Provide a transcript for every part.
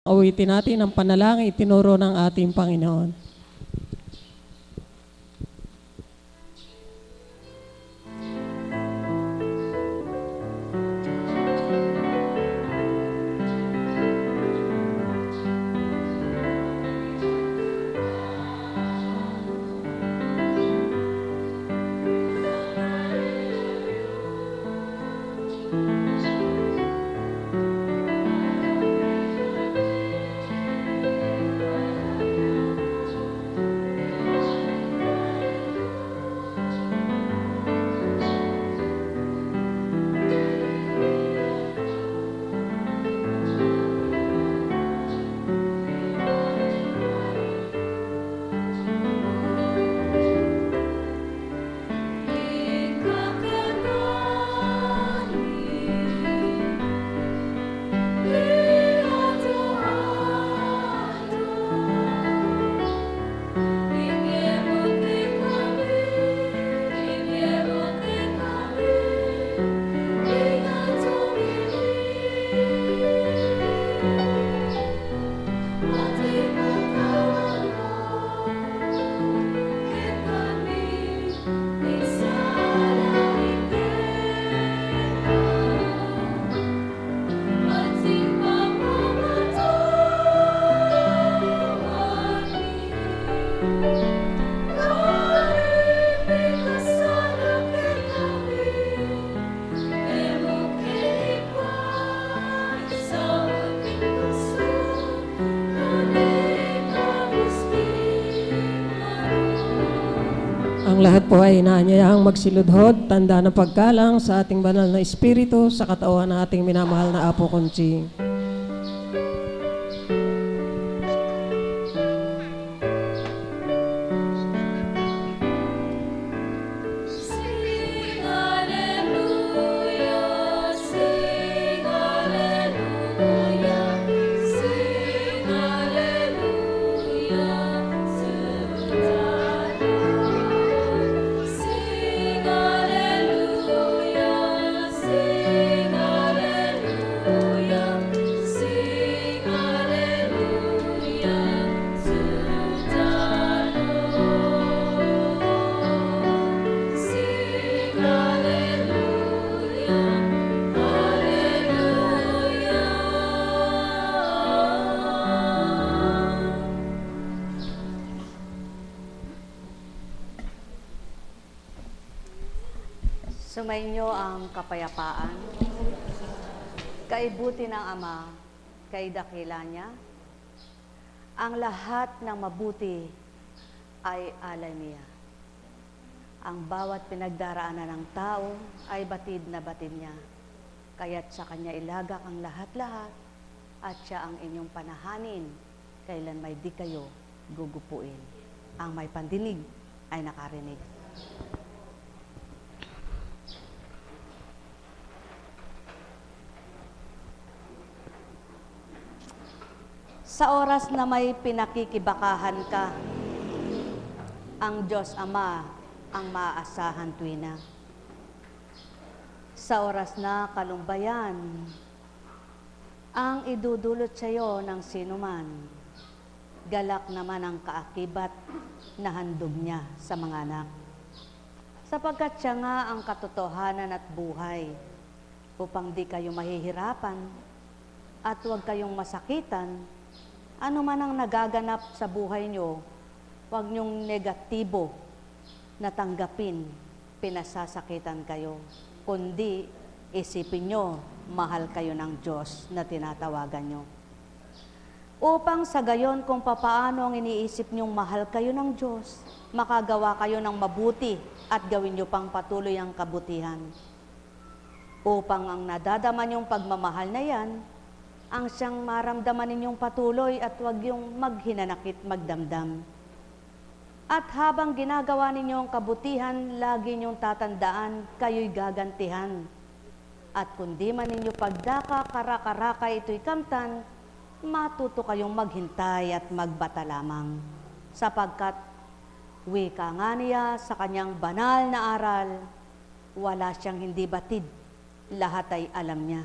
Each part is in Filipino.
Awitin natin ang panalangin itinuro ng ating Panginoon. Ang lahat po ay inaanyayahang magsiludhod, tanda ng paggalang sa ating banal na espiritu sa katawan ng ating minamahal na Apo Conching. Sumainyo ang kapayapaan, kaibuti ng Ama, kay dakila niya. Ang lahat ng mabuti ay alay niya. Ang bawat pinagdaraanan ng tao ay batid na batid niya. Kaya't sa kanya ilagak ang lahat-lahat at siya ang inyong panahanin, kailan may di kayo gugupuin. Ang may pandinig ay nakarinig. Sa oras na may pinakikibakahan ka, ang Diyos Ama ang maaasahan tuwina. Sa oras na kalumbayan, ang idudulot sa iyo ng sinuman, galak naman ang kaakibat na handog niya sa mga anak. Sapagkat siya nga ang katotohanan at buhay, upang di kayo mahihirapan at huwag kayong masakitan. Ano man ang nagaganap sa buhay nyo, huwag nyong negatibo na tanggapin, pinasasakitan kayo. Kundi isipin nyo, mahal kayo ng Diyos na tinatawagan nyo. Upang sa gayon kung papaano ang iniisip nyong mahal kayo ng Diyos, makagawa kayo ng mabuti at gawin nyo pang patuloy ang kabutihan. Upang ang nadadama nyong pagmamahal na yan, ang siyang maramdaman ninyong patuloy at huwag yung maghinanakit magdamdam. At habang ginagawa ninyong kabutihan, lagi ninyong tatandaan, kayo'y gagantihan. At kung di man ninyo pagdaka, karaka-raka ito'y kamtan, matuto kayong maghintay at magbata lamang. Sapagkat wika nga niya sa kanyang banal na aral, wala siyang hindi batid, lahat ay alam niya.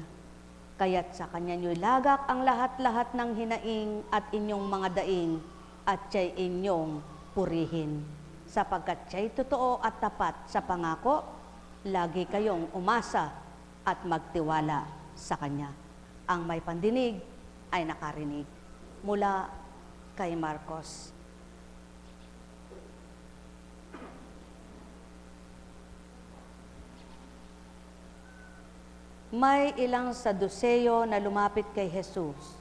Kaya't sa kanya nyo'y lagak ang lahat-lahat ng hinaing at inyong mga daing, at siya'y inyong purihin. Sapagkat siya'y totoo at tapat sa pangako, lagi kayong umasa at magtiwala sa kanya. Ang may pandinig ay nakarinig. Mula kay Marcos. May ilang Saduseyo na lumapit kay Jesus.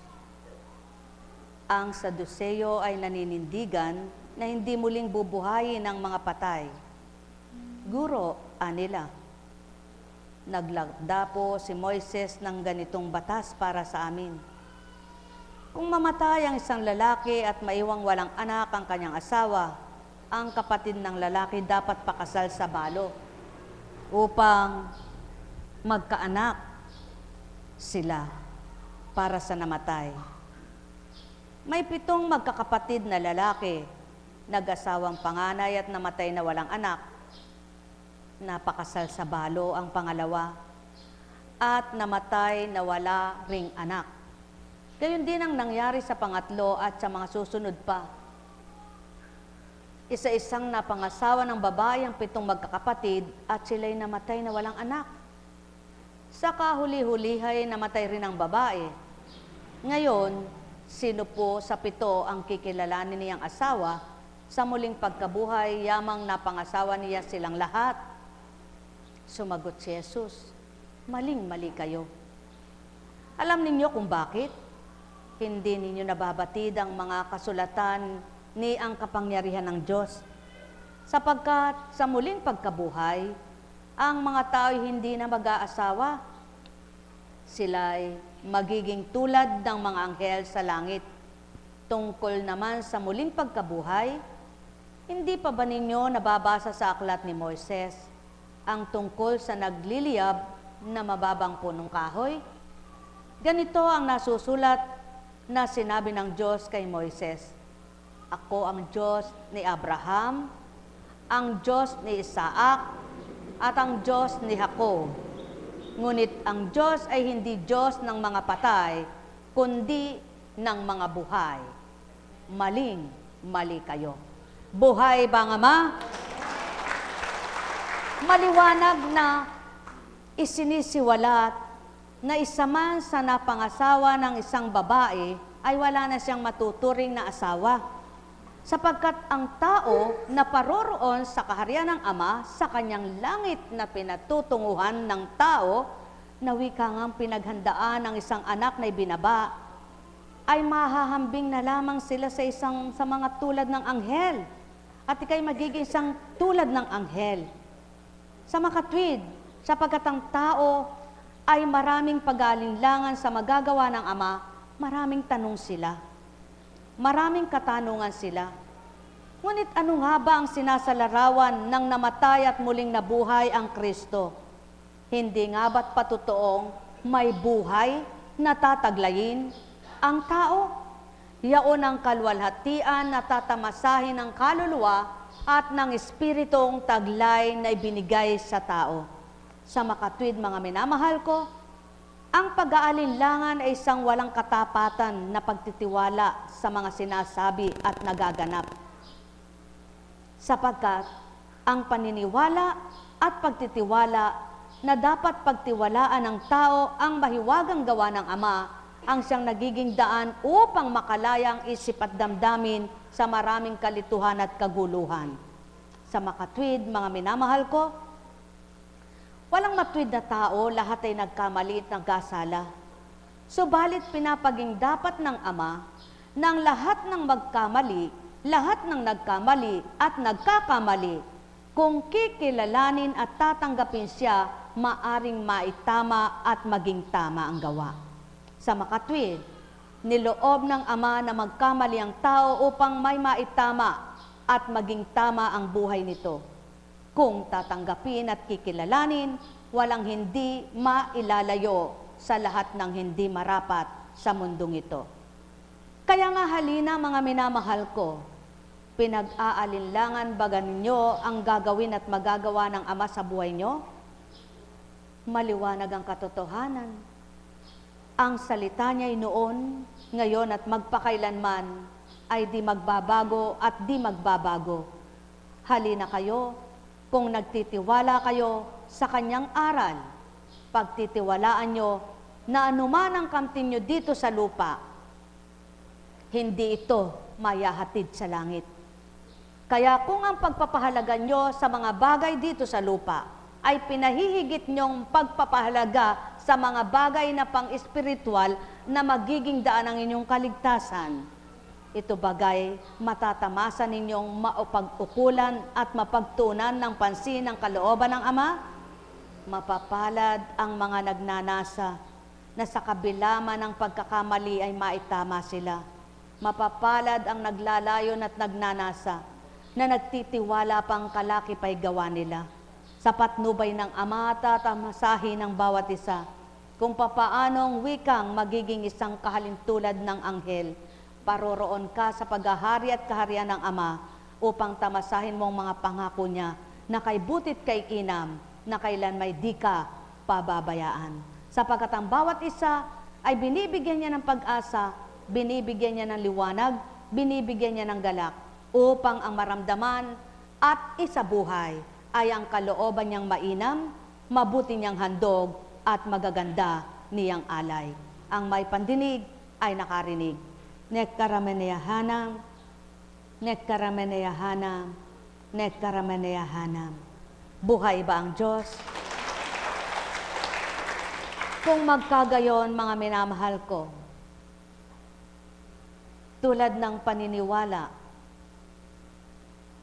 Ang Saduseyo ay naninindigan na hindi muling bubuhayin ang mga patay. Guro, anila, naglagda po si Moises ng ganitong batas para sa amin. Kung mamatay ang isang lalaki at maiwang walang anak ang kanyang asawa, ang kapatid ng lalaki dapat pakasal sa balo upang magkaanak sila para sa namatay. May 7 magkakapatid na lalaki, nag-asawang panganay at namatay na walang anak. Napakasal sa balo ang pangalawa at namatay na wala ring anak. Gayon din ang nangyari sa pangatlo at sa mga susunod pa. Isa-isang napangasawa ng babae ang 7 magkakapatid at sila'y namatay na walang anak. Sa kahuli-hulihay, namatay rin ang babae. Ngayon, sino po sa 7 ang kikilalanin niyang asawa? Sa muling pagkabuhay, yamang napangasawa niya silang lahat. Sumagot si Jesus, maling-mali kayo. Alam ninyo kung bakit? Hindi ninyo nababatid ang mga kasulatan ni ang kapangyarihan ng Diyos. Sapagkat sa muling pagkabuhay, ang mga tao'y hindi na mag-aasawa. Sila'y magiging tulad ng mga anghel sa langit. Tungkol naman sa muling pagkabuhay, hindi pa ba ninyo nababasa sa aklat ni Moises ang tungkol sa nagliliyab na mababang punong kahoy? Ganito ang nasusulat na sinabi ng Diyos kay Moises, ako ang Diyos ni Abraham, ang Diyos ni Isaac, at ang Diyos ni Jacob. Ngunit ang Diyos ay hindi Diyos ng mga patay, kundi ng mga buhay. Maling-mali kayo. Buhay ba ang Ama? Maliwanag na isinisiwalat na isa man sa napangasawa ng isang babae ay wala na siyang matuturing na asawa. Sapagkat ang tao na paroroon sa kaharian ng Ama sa kanyang langit na pinatutunguhan ng tao, na wika ngang pinaghandaan ng isang anak na ibinaba, ay mahahambing na lamang sila sa mga tulad ng anghel, at ikay magiging isang tulad ng anghel. Sa makatwid, sapagkat ang tao ay maraming pag-aalinlangan sa magagawa ng Ama, maraming tanong sila. Maraming katanungan sila. Ngunit ano nga ba ang sinasalarawan ng namatay at muling nabuhay ang Kristo? Hindi nga ba't patutoong may buhay na tataglayin ang tao? Yaon ang kalwalhatian na tatamasahin ng kaluluwa at ng espiritong taglay na ibinigay sa tao. Sa makatwid, mga minamahal ko, ang pag-aalinlangan ay isang walang katapatan na pagtitiwala sa mga sinasabi at nagaganap. Sapagkat ang paniniwala at pagtitiwala na dapat pagtiwalaan ng tao ang mahiwagang gawa ng Ama ang siyang nagiging daan upang makalaya ang isip at damdamin sa maraming kalituhan at kaguluhan. Sa makatwid, mga minamahal ko, walang matwid na tao, lahat ay nagkamali at nagkasala. Subalit pinapaging dapat ng Ama ng lahat ng magkamali, lahat ng nagkamali at nagkakamali, kung kikilalanin at tatanggapin siya, maaring maitama at maging tama ang gawa. Sa makatwid, niloob ng Ama na magkamali ang tao upang may maitama at maging tama ang buhay nito. Kung tatanggapin at kikilalanin, walang hindi mailalayo sa lahat ng hindi marapat sa mundong ito. Kaya nga halina, mga minamahal ko, pinag-aalinlangan ba ninyo ang gagawin at magagawa ng Ama sa buhay nyo? Maliwanag ang katotohanan. Ang salita niya'y noon, ngayon at magpakailanman ay di magbabago at di magbabago. Halina kayo, kung nagtitiwala kayo sa kanyang aral, pagtitiwalaan nyo na anuman ang kamtin nyo dito sa lupa, hindi ito mayahatid sa langit. Kaya kung ang pagpapahalaga nyo sa mga bagay dito sa lupa ay pinahihigit nyong pagpapahalaga sa mga bagay na pang-espiritual na magiging daan ng inyong kaligtasan, ito bagay matatamasa ninyong maupag-ukulan at mapagtunan ng pansin ng kalooban ng Ama. Mapapalad ang mga nagnanasa na sa kabila man ng pagkakamali ay maitama sila. Mapapalad ang naglalayon at nagnanasa na nagtitiwala pang kalakipay gawa nila. Sa patnubay ng Ama, tatamasahin ng bawat isa kung papaanong wikang magiging isang kahalintulad ng anghel. Paroroon ka sa paghahari at kaharian ng Ama upang tamasahin mo ang mga pangako niya na kay butit kay inam, na kailan may di ka pababayaan. Sapagkat ang bawat isa ay binibigyan niya ng pag-asa, binibigyan niya ng liwanag, binibigyan niya ng galak, upang ang maramdaman at isabuhay ay ang kalooban niyang mainam, mabuti niyang handog at magaganda niyang alay. Ang may pandinig ay nakarinig. Nekkarameneyahanam, nekkarameneyahanam, nekkarameneyahanam. Buhay ba ang Diyos? Kung magkagayon, mga minamahal ko, tulad ng paniniwala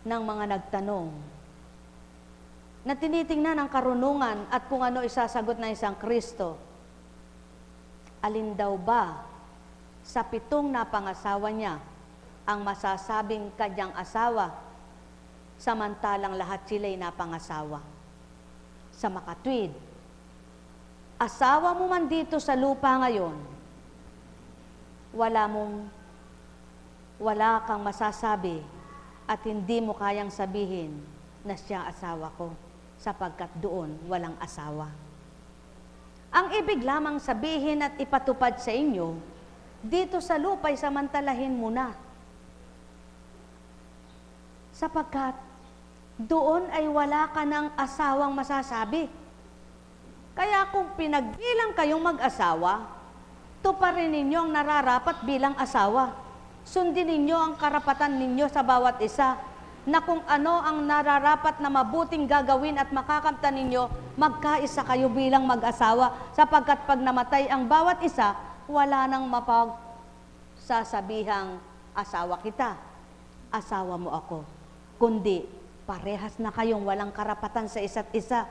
ng mga nagtanong, na tinitingnan ang karunungan at kung ano isasagot ng isang Kristo, alin daw ba sa 7 na pangasawa niya ang masasabing kanyang asawa, samantalang lahat sila'y napangasawa? Sa makatwid, asawa mo man dito sa lupa ngayon, wala kang masasabi at hindi mo kayang sabihin na siya asawa ko, sapagkat doon walang asawa. Ang ibig lamang sabihin at ipatupad sa inyo, dito sa lupa'y samantalahin mo na. Sapagkat doon ay wala ka ng asawang masasabi. Kaya kung pinagbilang kayong mag-asawa, tuparin ninyo ang nararapat bilang asawa. Sundin ninyo ang karapatan ninyo sa bawat isa, na kung ano ang nararapat na mabuting gagawin at makakamtan ninyo, magkaisa kayo bilang mag-asawa, sapagkat pag namatay ang bawat isa, wala nang mapagsasabihang asawa kita, asawa mo ako, kundi parehas na kayong walang karapatan sa isa't isa,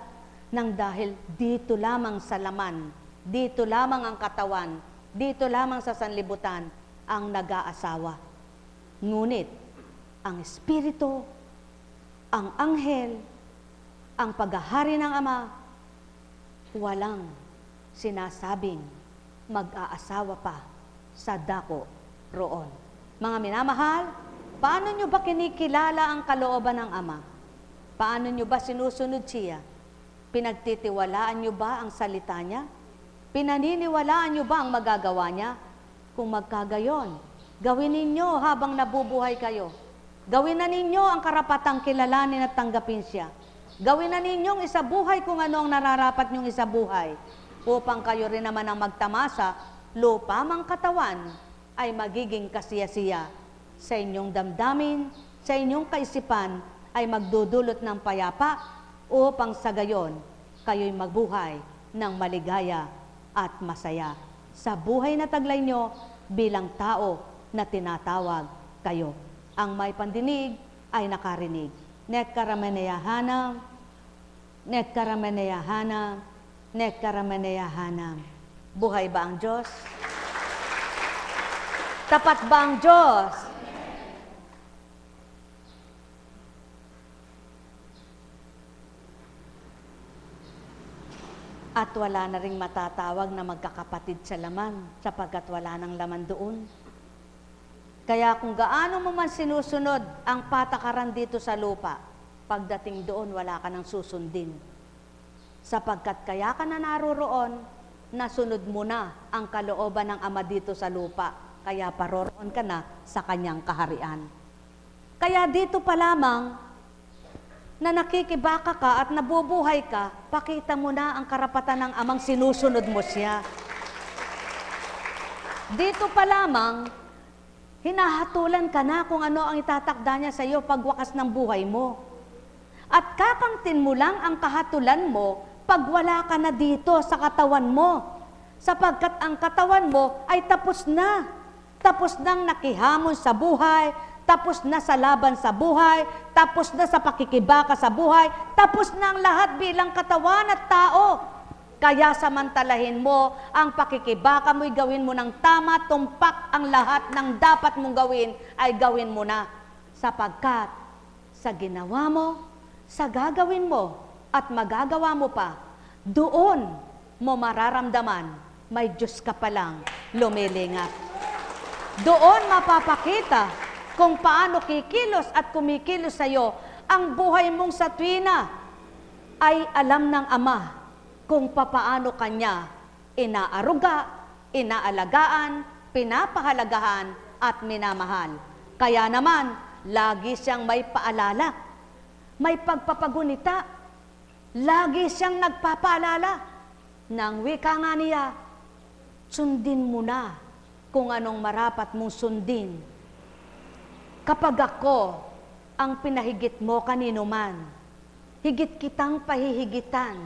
nang dahil dito lamang sa laman, dito lamang ang katawan, dito lamang sa sanlibutan ang nag-aasawa. Ngunit ang Espiritu, ang Anghel, ang paghahari ng Ama, walang sinasabing mag-aasawa pa sa dako roon. Mga minamahal, paano nyo ba kinikilala ang kalooban ng Ama? Paano nyo ba sinusunod siya? Pinagtitiwalaan nyo ba ang salita niya? Pinaniniwalaan nyo ba ang magagawa niya? Kung magkagayon, gawin ninyo habang nabubuhay kayo. Gawin na ninyo ang karapatang kilalanin at tanggapin siya. Gawin na ninyong isabuhay kung ano ang nararapat nyong isabuhay, upang kayo rin naman ang magtamasa, lupa mang katawan, ay magiging kasiyasiya sa inyong damdamin, sa inyong kaisipan, ay magdudulot ng payapa, upang sa gayon, kayo'y magbuhay ng maligaya at masaya sa buhay na taglay nyo bilang tao na tinatawag kayo. Ang may pandinig ay nakarinig. Nekkarameneyahanam, nekkarameneyahanam, nekkarameneyahanam. Buhay ba ang Diyos? Tapat ba ang Diyos? At wala na ring matatawag na magkakapatid sa laman, sapagkat wala nang laman doon. Kaya kung gaano mo man sinusunod ang patakaran dito sa lupa, pagdating doon wala ka nang susundin. Sapagkat kaya ka na naroroon, nasunod mo na ang kalooban ng Ama dito sa lupa, kaya paroroon ka na sa kanyang kaharian. Kaya dito pa lamang na nakikibaka ka at nabubuhay ka, pakita mo na ang karapatan ng Amang sinusunod mo siya. Dito pa lamang, hinahatulan ka na kung ano ang itatakda niya sa iyo pagwakas ng buhay mo. At kakamtin mo lang ang kahatulan mo pag wala ka na dito sa katawan mo. Sapagkat ang katawan mo ay tapos na. Tapos nang nakihamon sa buhay, tapos na sa laban sa buhay, tapos na sa pakikibaka sa buhay, tapos na ang lahat bilang katawan at tao. Kaya samantalahin mo ang pakikibaka mo'y gawin mo ng tama, tumpak ang lahat ng dapat mong gawin ay gawin mo na. Sapagkat sa ginawa mo, sa gagawin mo at magagawa mo pa, doon mo mararamdaman may Diyos ka palang lumilingat. Doon mapapakita kung paano kikilos at kumikilos sa iyo ang buhay mong sa tuwina ay alam ng Ama kung papaano kanya inaaruga, inaalagaan, pinapahalagahan at minamahal. Kaya naman, lagi siyang may paalala, may pagpapagunita, lagi siyang nagpapaalala ng wika nga niya, sundin mo na kung anong marapat mong sundin. Kapag ako ang pinahigit mo kanino man, higit kitang pahihigitan,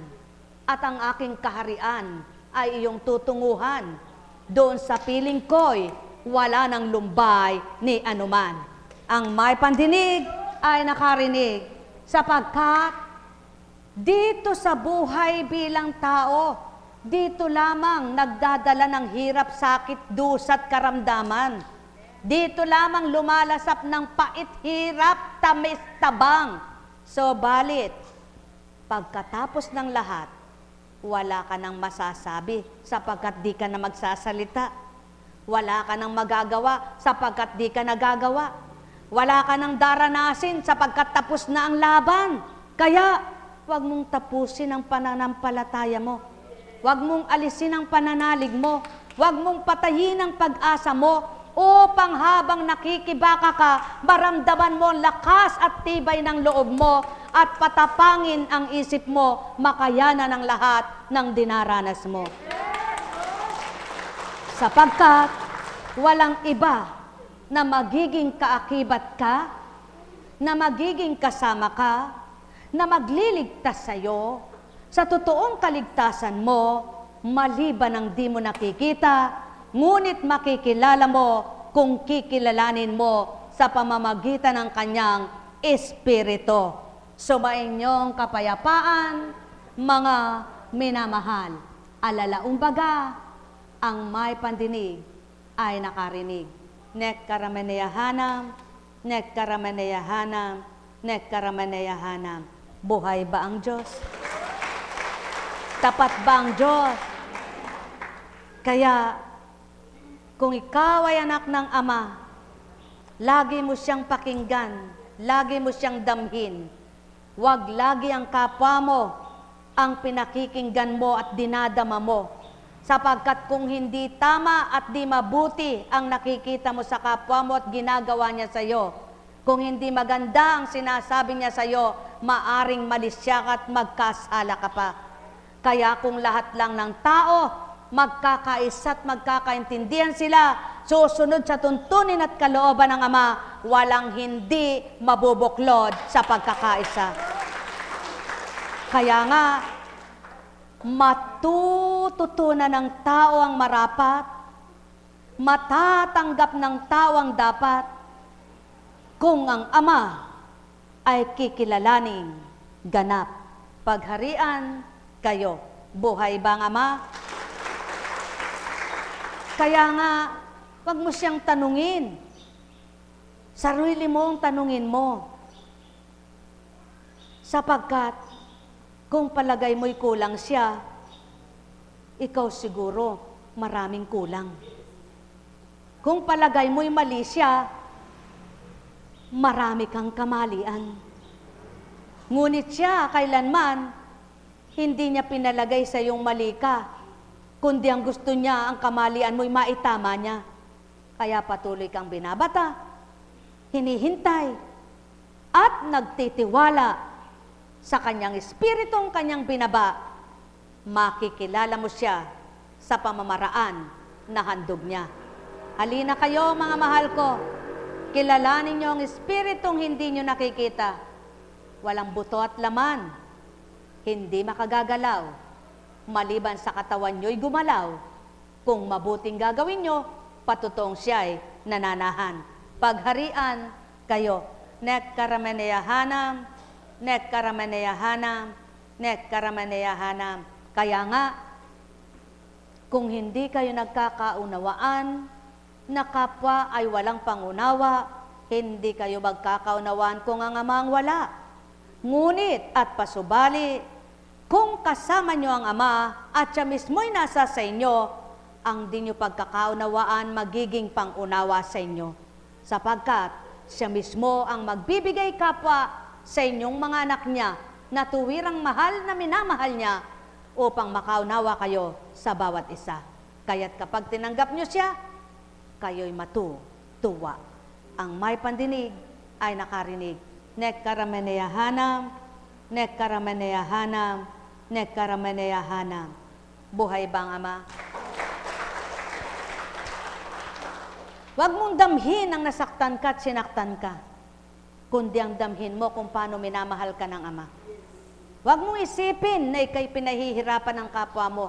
at ang aking kaharian ay iyong tutunguhan. Doon sa piling ko'y wala ng lumbay ni anuman. Ang may pandinig ay nakarinig, sapagkat dito sa buhay bilang tao, dito lamang nagdadala ng hirap, sakit, dusat, karamdaman. Dito lamang lumalasap ng pait, hirap, tamis, tabang. So, balit, pagkatapos ng lahat, wala ka nang masasabi sapagkat di ka na magsasalita. Wala ka nang magagawa sapagkat di ka nagagawa. Wala ka nang daranasin sapagkat tapos na ang laban. Kaya, huwag mong tapusin ang pananampalataya mo. Huwag mong alisin ang pananalig mo. Huwag mong patayin ang pag-asa mo upang habang nakikibaka ka, maramdaman mo ang lakas at tibay ng loob mo at patapangin ang isip mo, makayanan ang lahat ng dinaranas mo. Sapagkat walang iba na magiging kaakibat ka, na magiging kasama ka, na magliligtas sa iyo sa totoong kaligtasan mo, maliban ang di mo nakikita, ngunit makikilala mo kung kikilalanin mo sa pamamagitan ng kanyang Espiritu. Sumainyong kapayapaan, mga minamahal. Alalaung baga, ang may pandinig ay nakarinig. Nekkaramaneyahanam, nekkaramaneyahanam, nekkaramaneyahanam. Buhay ba ang Diyos? Tapat ba ang Diyos? Kaya, kung ikaw ay anak ng Ama, lagi mo siyang pakinggan, lagi mo siyang damhin. Huwag lagi ang kapwa mo ang pinakikinggan mo at dinadama mo. Sapagkat kung hindi tama at di mabuti ang nakikita mo sa kapwa mo at ginagawa niya sa iyo, kung hindi maganda ang sinasabi niya sa iyo, maaring malisya ka at magkasala ka pa. Kaya kung lahat lang ng tao, magkakaisa at magkakaintindihan sila, susunod sa tuntunin at kalooban ng Ama, walang hindi mabubuklod sa pagkakaisa. Kaya nga, matututunan ng tao ang marapat, matatanggap ng tao ang dapat, kung ang Ama ay kikilalaning ganap. Pagharian kayo. Buhay ba ang Ama? Kaya nga, wag mo siyang tanungin. Sarili mo ang tanungin mo. Sapagkat, kung palagay mo'y kulang siya, ikaw siguro maraming kulang. Kung palagay mo'y mali siya, marami kang kamalian. Ngunit siya, kailanman, hindi niya pinalagay sa iyong mali ka, kundi ang gusto niya, ang kamalian mo'y maitama niya. Kaya patuloy kang binabata, hinihintay, at nagtitiwala sa kanyang espiritong kanyang binaba. Makikilala mo siya sa pamamaraan na handog niya. Halina kayo mga mahal ko, kilalanin niyo ang espiritong hindi niyo nakikita. Walang buto at laman, hindi makagagalaw, maliban sa katawan niyo'y gumalaw. Kung mabuting gagawin niyo, patutoong siya'y nananahan. Pagharian kayo. Nek karameneyahanam, nek karameneyahanam, nek karameneyahanam. Kaya nga, kung hindi kayo nagkakaunawaan, na kapwa ay walang pangunawa, hindi kayo magkakaunawaan kung ang Ama ang wala. Ngunit at pasubali, kung kasama nyo ang Ama at siya mismo'y nasa sa inyo, ang di nyo pagkakaunawaan magiging pangunawa sa inyo. Sapagkat siya mismo ang magbibigay kapwa sa inyong mga anak niya na tuwirang mahal na minamahal niya upang makaunawa kayo sa bawat isa. Kaya't kapag tinanggap nyo siya, kayo'y matutuwa. Ang may pandinig ay nakarinig. Nek karameneyahanam, nek karameneyahanam, nek karameneyahanam. Buhay ba ang Ama? Huwag mong damhin ang nasaktan ka at sinaktan ka, kundi ang damhin mo kung paano minamahal ka ng Ama. Huwag mong isipin na ikay pinahihirapan ng kapwa mo,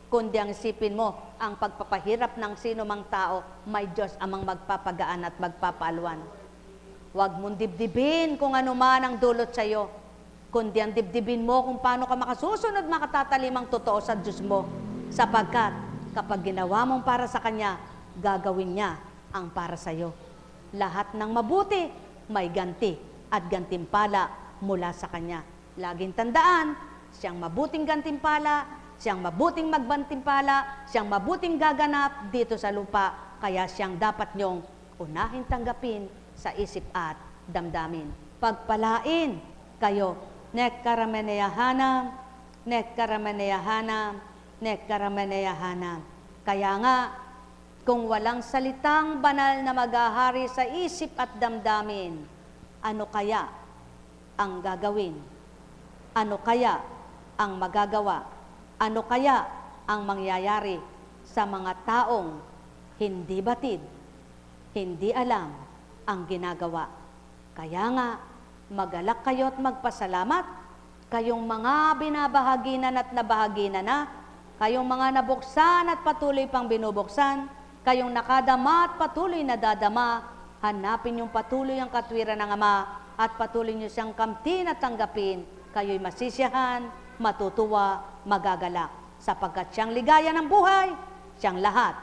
kundi ang isipin mo ang pagpapahirap ng sino mang tao, may Diyos amang magpapagaan at magpapaalwan. Huwag mong dibdibin kung ano man ang dulot sa iyo, kundi ang dibdibin mo kung paano ka makasusunod makatatalimang totoo sa Diyos mo, sapagkat kapag ginawa mong para sa Kanya, gagawin niya ang para sa iyo. Lahat ng mabuti, may ganti at gantimpala mula sa Kanya. Laging tandaan, siyang mabuting gantimpala, siyang mabuting magbantimpala, siyang mabuting gaganap dito sa lupa, kaya siyang dapat niyong unahin tanggapin sa isip at damdamin. Pagpalain kayo, nek karameneyahanam, nek karameneyahanam, nek karameneyahanam. Kaya nga, kung walang salitang banal na maghahari sa isip at damdamin, ano kaya ang gagawin? Ano kaya ang magagawa? Ano kaya ang mangyayari sa mga taong hindi batid, hindi alam ang ginagawa? Kaya nga, magalak kayo at magpasalamat, kayong mga binabahaginan at nabahaginan na, kayong mga nabuksan at patuloy pang binubuksan, kayong nakadama at patuloy na dadama, hanapin yung patuloy ang katwiran ng Ama at patuloy nyo siyang kamtin at tanggapin, kayo'y masisiyahan, matutuwa, magagalak, sapagkat siyang ligaya ng buhay, siyang lahat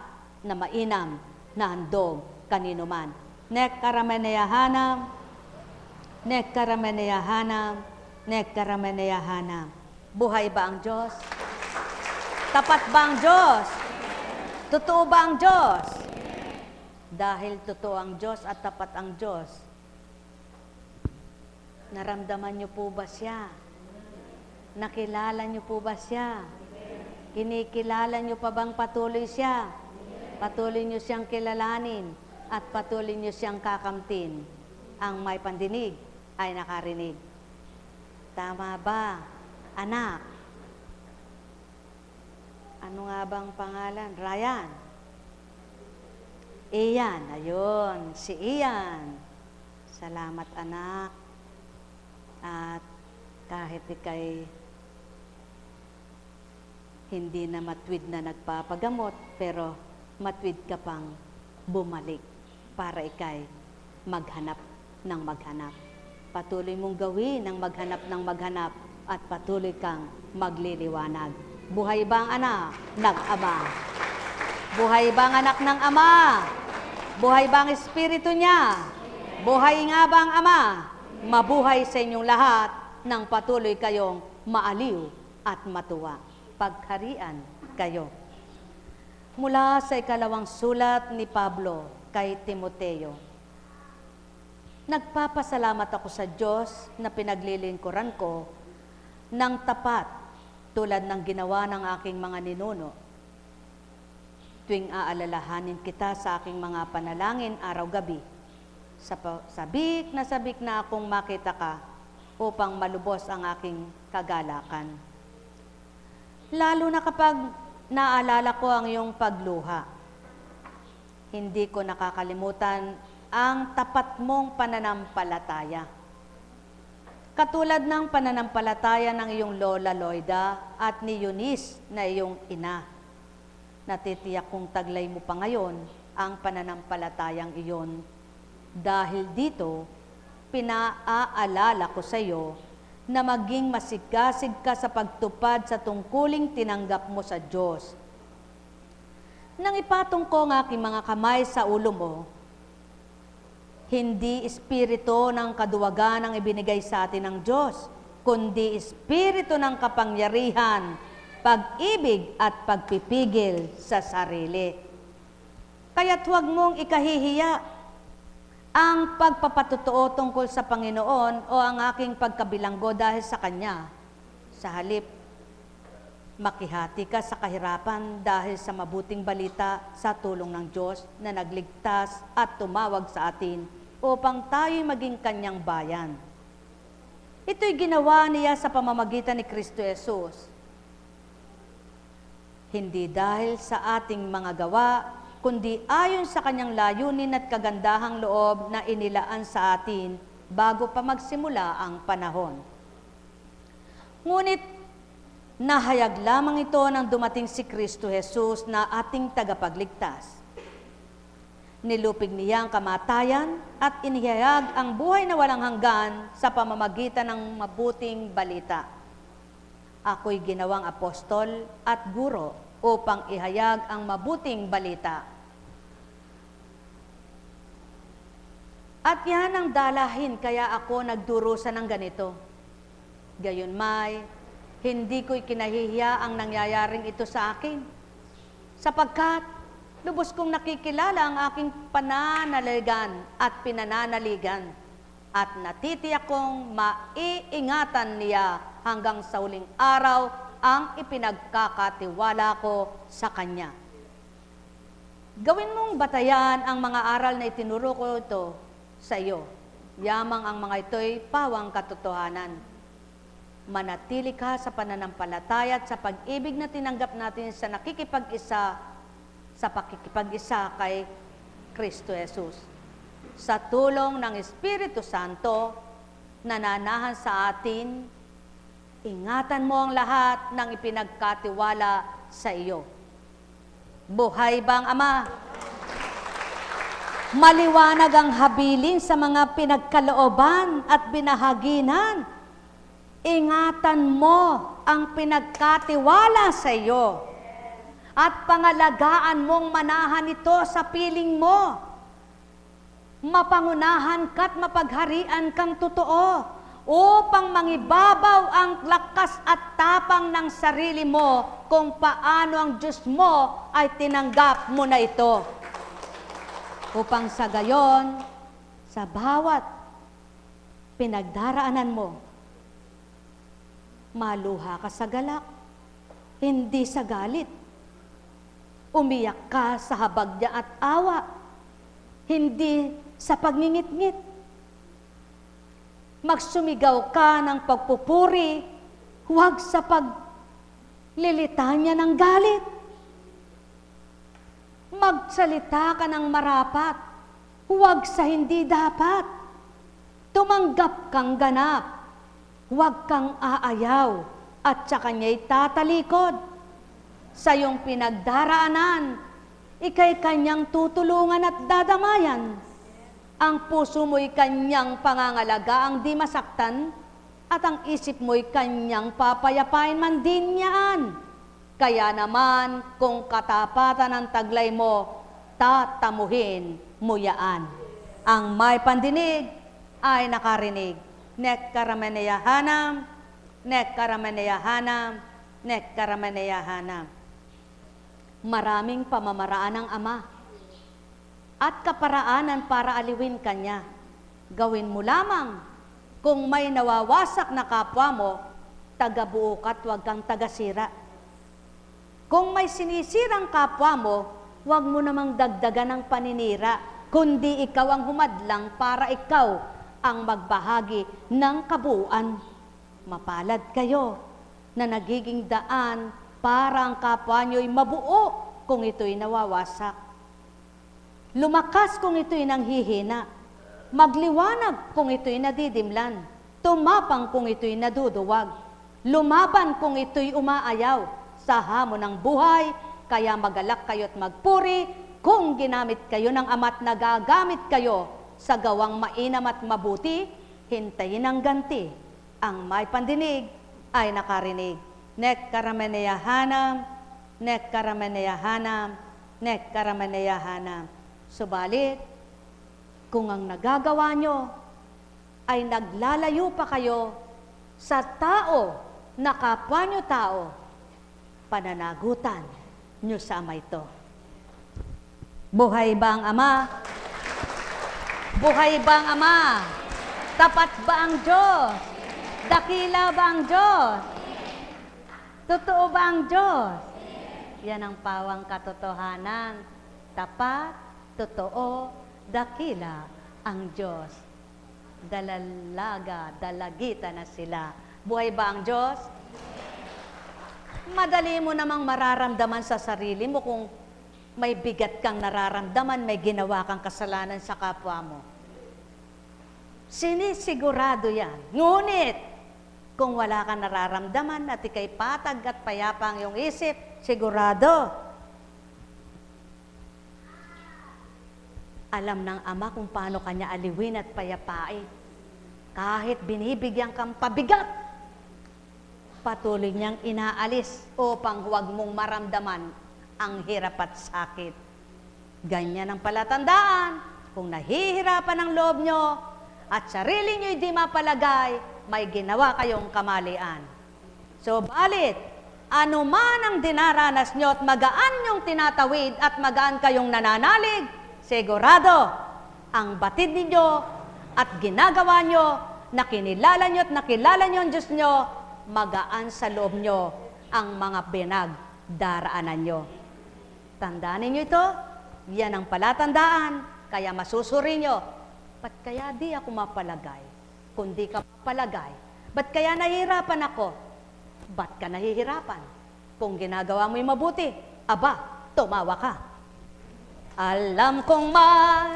na mainam na handog kanino man. Nek karameneyahanam, nek karameneyahanam, nek karameneyahanam. Buhay ba ang Diyos? Tapat ba ang Diyos? Totoo ba ang Diyos? Dahil totoo ang Diyos at tapat ang Diyos, naramdaman niyo po ba siya? Nakilala niyo po ba siya? Kinikilala niyo pa bang patuloy siya? Patuloy niyo siyang kilalanin at patuloy niyo siyang kakamtin. Ang may pandinig ay nakarinig. Tama ba, anak? Ano nga bang pangalan? Ryan. Ian. Ayun, si Ian. Salamat, anak. At kahit ikay hindi na matwid na nagpapagamot, pero matwid ka pang bumalik para ikay maghanap ng maghanap. Patuloy mong gawin ang maghanap ng maghanap at patuloy kang magliliwanag. Buhay ba ang anak ng Ama? Buhay ba ang anak ng Ama? Buhay ba ang Espiritu niya? Buhay nga ba ang Ama? Mabuhay sa inyong lahat nang patuloy kayong maaliw at matuwa. Pagharian kayo. Mula sa ikalawang sulat ni Pablo kay Timoteo. Nagpapasalamat ako sa Diyos na pinaglilingkuran ko ng tapat tulad ng ginawa ng aking mga ninuno. tuwing aalalahanin kita sa aking mga panalangin araw-gabi. Sabik na akong makita ka upang malubos ang aking kagalakan. Lalo na kapag naalala ko ang iyong pagluha. Hindi ko nakakalimutan ang tapat mong pananampalataya. Katulad ng pananampalataya ng iyong Lola Loida at ni Eunice na iyong ina. Natitiyak kong taglay mo pa ngayon ang pananampalatayang iyon. Dahil dito, pinaaalala ko sa iyo na maging masigasig ka sa pagtupad sa tungkuling tinanggap mo sa Diyos. Nang ipatong ko ang aking mga kamay sa ulo mo, hindi espiritu ng kaduwagan ang ibinigay sa atin ng Diyos, kundi espiritu ng kapangyarihan, pag-ibig at pagpipigil sa sarili. Kaya't huwag mong ikahihiya ang pagpapatotoo tungkol sa Panginoon o ang aking pagkabilanggo dahil sa Kanya. Sa halip, makihati ka sa kahirapan dahil sa mabuting balita sa tulong ng Diyos na nagligtas at tumawag sa atin upang tayo'y maging Kanyang bayan. Ito'y ginawa niya sa pamamagitan ni Kristo Jesus. Hindi dahil sa ating mga gawa, kundi ayon sa Kanyang layunin at kagandahang loob na inilaan sa atin bago pa magsimula ang panahon. Ngunit, nahayag lamang ito nang dumating si Kristo Jesus na ating tagapagligtas. Nilupig niya ang kamatayan at inihayag ang buhay na walang hanggan sa pamamagitan ng mabuting balita. Ako'y ginawang apostol at guro upang ihayag ang mabuting balita. At yan ang dalahin kaya ako nagdurusa ng ganito. Gayunmay, hindi ko'y kinahihiya ang nangyayaring ito sa akin, sapagkat lubos kong nakikilala ang aking pananaligan at pinananaligan, at natitiyak kong maiingatan niya hanggang sa huling araw ang ipinagkakatiwala ko sa Kanya. Gawin mong batayan ang mga aral na itinuro ko ito sa iyo. Yamang ang mga ito'y pawang katotohanan. Manatili ka sa pananampalataya at sa pag-ibig na tinanggap natin sa pakikipag-isa kay Kristo Jesus. Sa tulong ng Espiritu Santo, nananahan sa atin, ingatan mo ang lahat ng ipinagkatiwala sa iyo. Buhay bang Ama? Maliwanag ang habilin sa mga pinagkalooban at binahaginan. Ingatan mo ang pinagkatiwala sa iyo at pangalagaan mong manahan ito sa piling mo. Mapangunahan ka't mapagharian kang totoo upang mangibabaw ang lakas at tapang ng sarili mo kung paano ang Diyos mo ay tinanggap mo na ito. Upang sa gayon, sa bawat pinagdaraanan mo, maluha ka sa galak, hindi sa galit. Umiyak ka sa habagya at awa, hindi sa pagngingit-ngit. Magsumigaw ka ng pagpupuri, huwag sa paglilitanya ng galit. Magsalita ka ng marapat, huwag sa hindi dapat. Tumanggap kang ganap, huwag kang aayaw at sa kanya'y tatalikod. Sa iyong pinagdaraanan, ika'y kanyang tutulungan at dadamayan. Ang puso mo'y kanyang pangangalaga ang di masaktan at ang isip mo'y kanyang papayapain man din niyaan. Kaya naman, kung katapatan ang taglay mo, tatamuhin mo yaan. Ang may pandinig ay nakarinig. Nek karameneyahanam, nek karameneyahanam, nek karameneyahanam. Maraming pamamaraan ng Ama at kaparaanan para aliwin Kanya. Gawin mo lamang kung may nawawasak na kapwa mo, tagabuo ka't huwag kang tagasira. Kung may sinisirang kapwa mo, huwag mo namang dagdagan ng paninira, kundi ikaw ang humadlang para ikaw ang magbahagi ng kabuuan. Mapalad kayo na nagiging daan para ang kapwa nyo'y mabuo kung ito'y nawawasak. Lumakas kung ito'y nanghihina. Magliwanag kung ito'y nadidimlan. Tumapang kung ito'y naduduwag. Lumaban kung ito'y umaayaw sa hamon ng buhay. Kaya magalak kayo't magpuri kung ginamit kayo ng Ama't nagagamit kayo sa gawang mainam at mabuti. Hintayin ang ganti. Ang may pandinig ay nakarinig. Nek karameneyahanam, nek karameneyahanam, nek karameneyahanam. Subalit, kung ang nagagawa nyo ay naglalayo pa kayo sa tao na kapwa nyo tao, pananagutan nyo sa Ama ito. Buhay ba ang Ama? Buhay ba ang Ama? Tapat ba ang Diyos? Dakila ba ang Diyos? Totoo ba ang Diyos? Yan ang pawang katotohanan. Tapat, totoo, dakila ang Diyos. Dalalaga, dalagita na sila. Buhay ba ang Diyos? Madali mo namang mararamdaman sa sarili mo kung may bigat kang nararamdaman, may ginawa kang kasalanan sa kapwa mo. Sinisigurado yan. Ngunit, kung wala kang nararamdaman at ikay patag at payapa ang iyong isip, sigurado, alam ng Ama kung paano kanya aliwin at payapain. Kahit binibigyan kang pabigat, patuloy niyang inaalis upang huwag mong maramdaman ang hirap at sakit. Ganyan ang palatandaan. Kung nahihirapan ang loob nyo at sarili nyo'y di mapalagay, may ginawa kayong kamalian. So, balit, anuman ang dinaranas nyo at magaan yung tinatawid at magaan kayong nananalig, sigurado, ang batid ninyo at ginagawa nyo, nakilala nyo at nakilala nyo ang Diyos nyo, magaan sa loob nyo ang mga pinagdaraanan nyo. Tandaan ninyo ito, yan ang palatandaan, kaya masusuri nyo, ba't kaya di ako mapalagay? Kung di ka mapalagay, ba't kaya nahihirapan ako? Ba't ka nahihirapan? Kung ginagawa mo'y mabuti, aba, tumawa ka. Alam kong may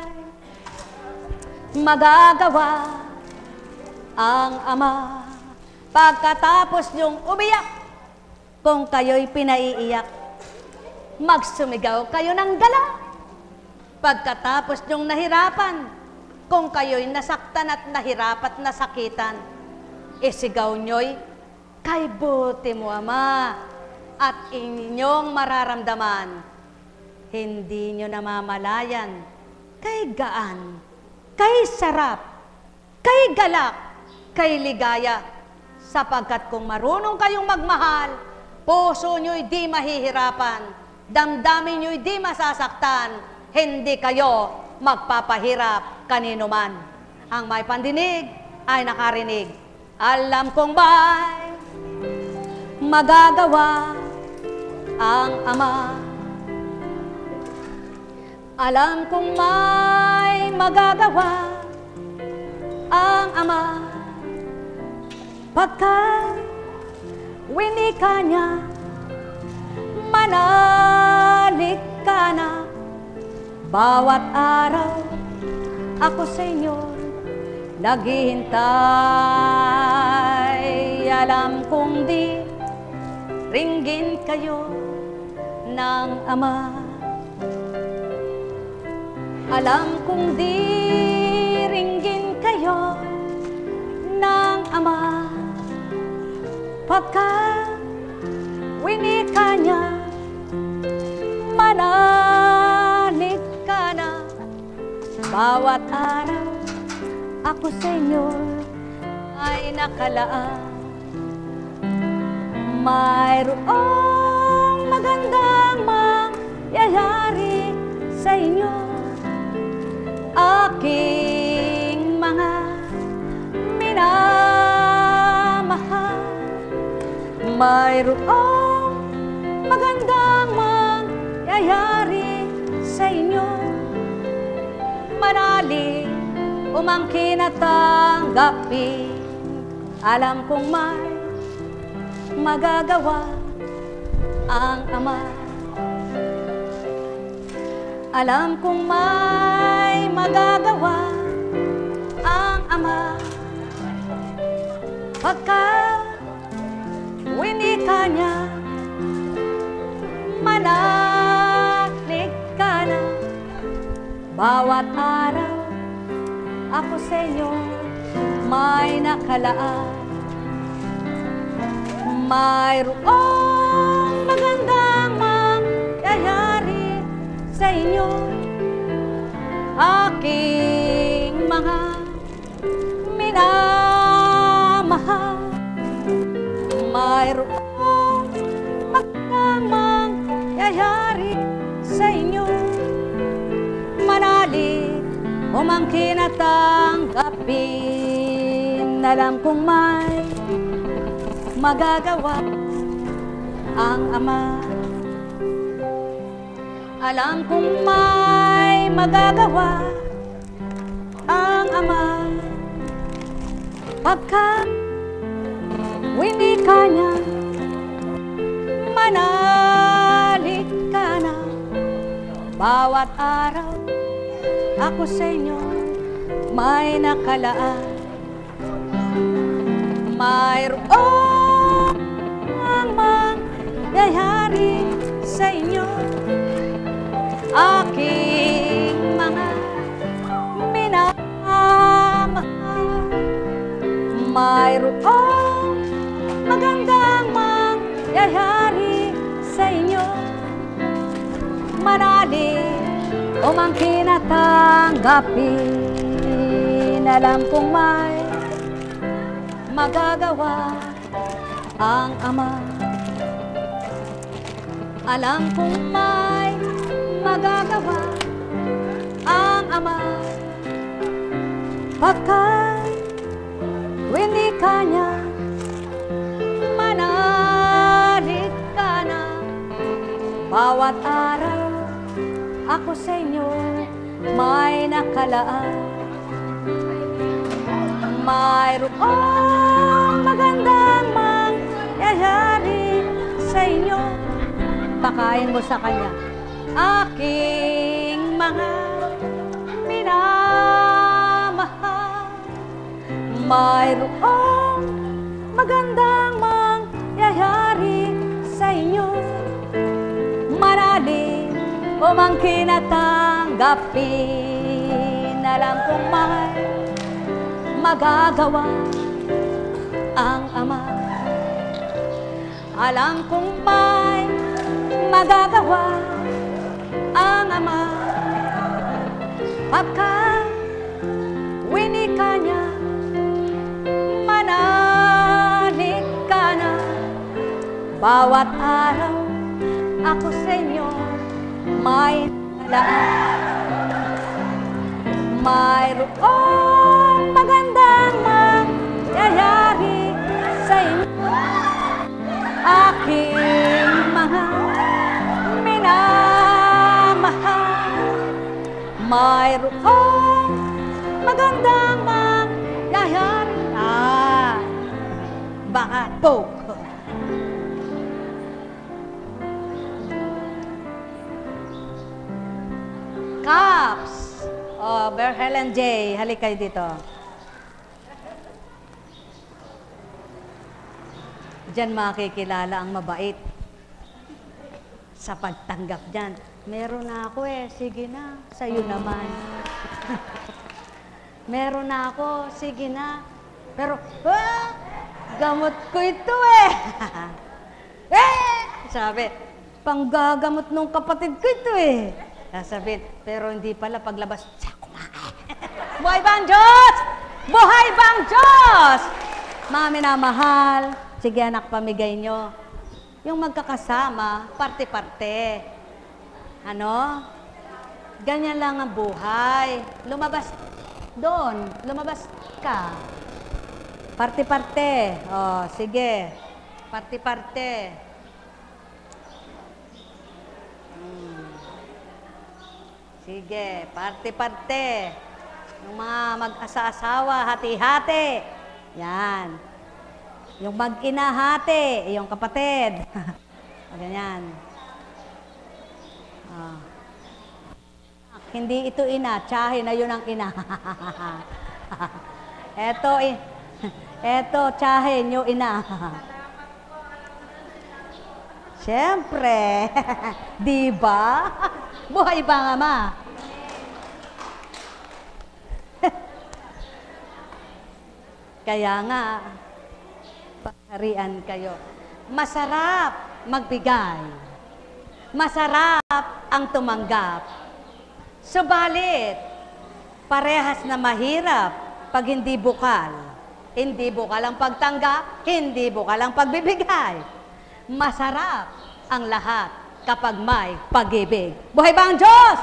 magagawa ang Ama pagkatapos niyong umiyak. Kung kayo'y pinaiiyak, magsumigaw kayo ng gala. Pagkatapos niyong nahirapan, kung kayo'y nasaktan at nahirap at nasakitan, isigaw nyo'y, kay buti mo Ama, at inyong mararamdaman, hindi nyo namamalayan, kay gaan, kay sarap, kay galak, kay ligaya, sapagkat kung marunong kayong magmahal, puso nyo'y di mahihirapan, damdamin nyo'y di masasaktan, hindi kayo magpapahirap kanino man. Ang may pandinig ay nakarinig. Alam kong may magagawa ang Ama. Alam kong may magagawa ang Ama. Pagka winika niya, manalig ka na. Bawat araw, ako sa inyo naghihintay. Alam kong di ringgin kayo ng Ama. Alam kong di ringgin kayo ng Ama. Pagka winika niya, manalig ka na. Bawat araw, ako sa inyo ay nakalaan. Mayroong magandang mangyayari sa inyo, aking mga minamahal. Mayroong magandang mangyayari Manalig, umangkin at tanggapin. Alam kong may magagawa ang Ama. Alam kong may magagawa ang Ama. Pagka winika niya, manalig ka na. Bawat araw ako sa inyo may nakalaan. Mayroong magandang mangyayari sa inyo, aking mga minamahal. Mayroong magandang mangyayari sa inyo. Manalig, umangkin at tanggapin. Alam kong may magagawa ang Ama. Alam kong may magagawa ang Ama. Pagka winika niya, manalig ka na. Bawat araw ako sa inyo may nakalaan. Mayroong mangyayari sa inyo, aking mga minamahal. Mayroong magandang mangyayari sa inyo. Manalig, umangkin at tanggapin. Alam kong may magagawa ang Ama. Alam kong may magagawa ang Ama. Pagka winika niya, manalig ka na. Bawat araw ako sa inyo may nakalaan. Mayroong magandang mangyayari sa inyo. Pakain mo sa Kanya aking mga minamahal. Mayroong magandang mangyayari sa inyo. Manalig, umangkin at tanggapin. Alam kong may magagawa ang Ama. Alam kong may magagawa ang Ama. Pagka winika niya, manalig ka na. Bawat araw ako sa inyo may nalaan. Mayroong magandang mangyayari sa inyo, aking mga minamahal. Mayroong magandang mangyayari. Baka poke. Caps. Oh, Bear Helen J. Halik kayo dito. Diyan makikilala ang mabait. Sa pagtanggap dyan. Meron na ako eh. Sige na. Sa'yo naman. Meron na ako. Sige na. Pero, gamot ko ito eh. Sabi, panggagamot nung kapatid ko ito eh. Sabi, pero hindi pala paglabas, buhay ba ang Diyos? Buhay ba ang Diyos? Mga minamahal, sige anak, pamigay nyo. Yung magkakasama, parte-parte. Ano? Ganyan lang ang buhay. Lumabas doon, lumabas ka. Parte-parte. Oh, sige. Parte-parte. Sige, parte-parte. Yung mga mag-asa-asawa, hati-hati. Yan. Yung mag-ina, hati. Yung kapatid. Ganyan. Hindi ito ina, tiyahin na yun ang ina. Eto, tiyahin yung ina. Siyempre. Di ba? Buhay ba nga, ma? Kaya nga, pagharian kayo. Masarap magbigay. Masarap ang tumanggap. Subalit, parehas na mahirap pag hindi bukal. Hindi bukal ang pagtanggap, hindi bukal ang pagbibigay. Masarap ang lahat kapag may pag-ibig. Buhay ba ang Diyos?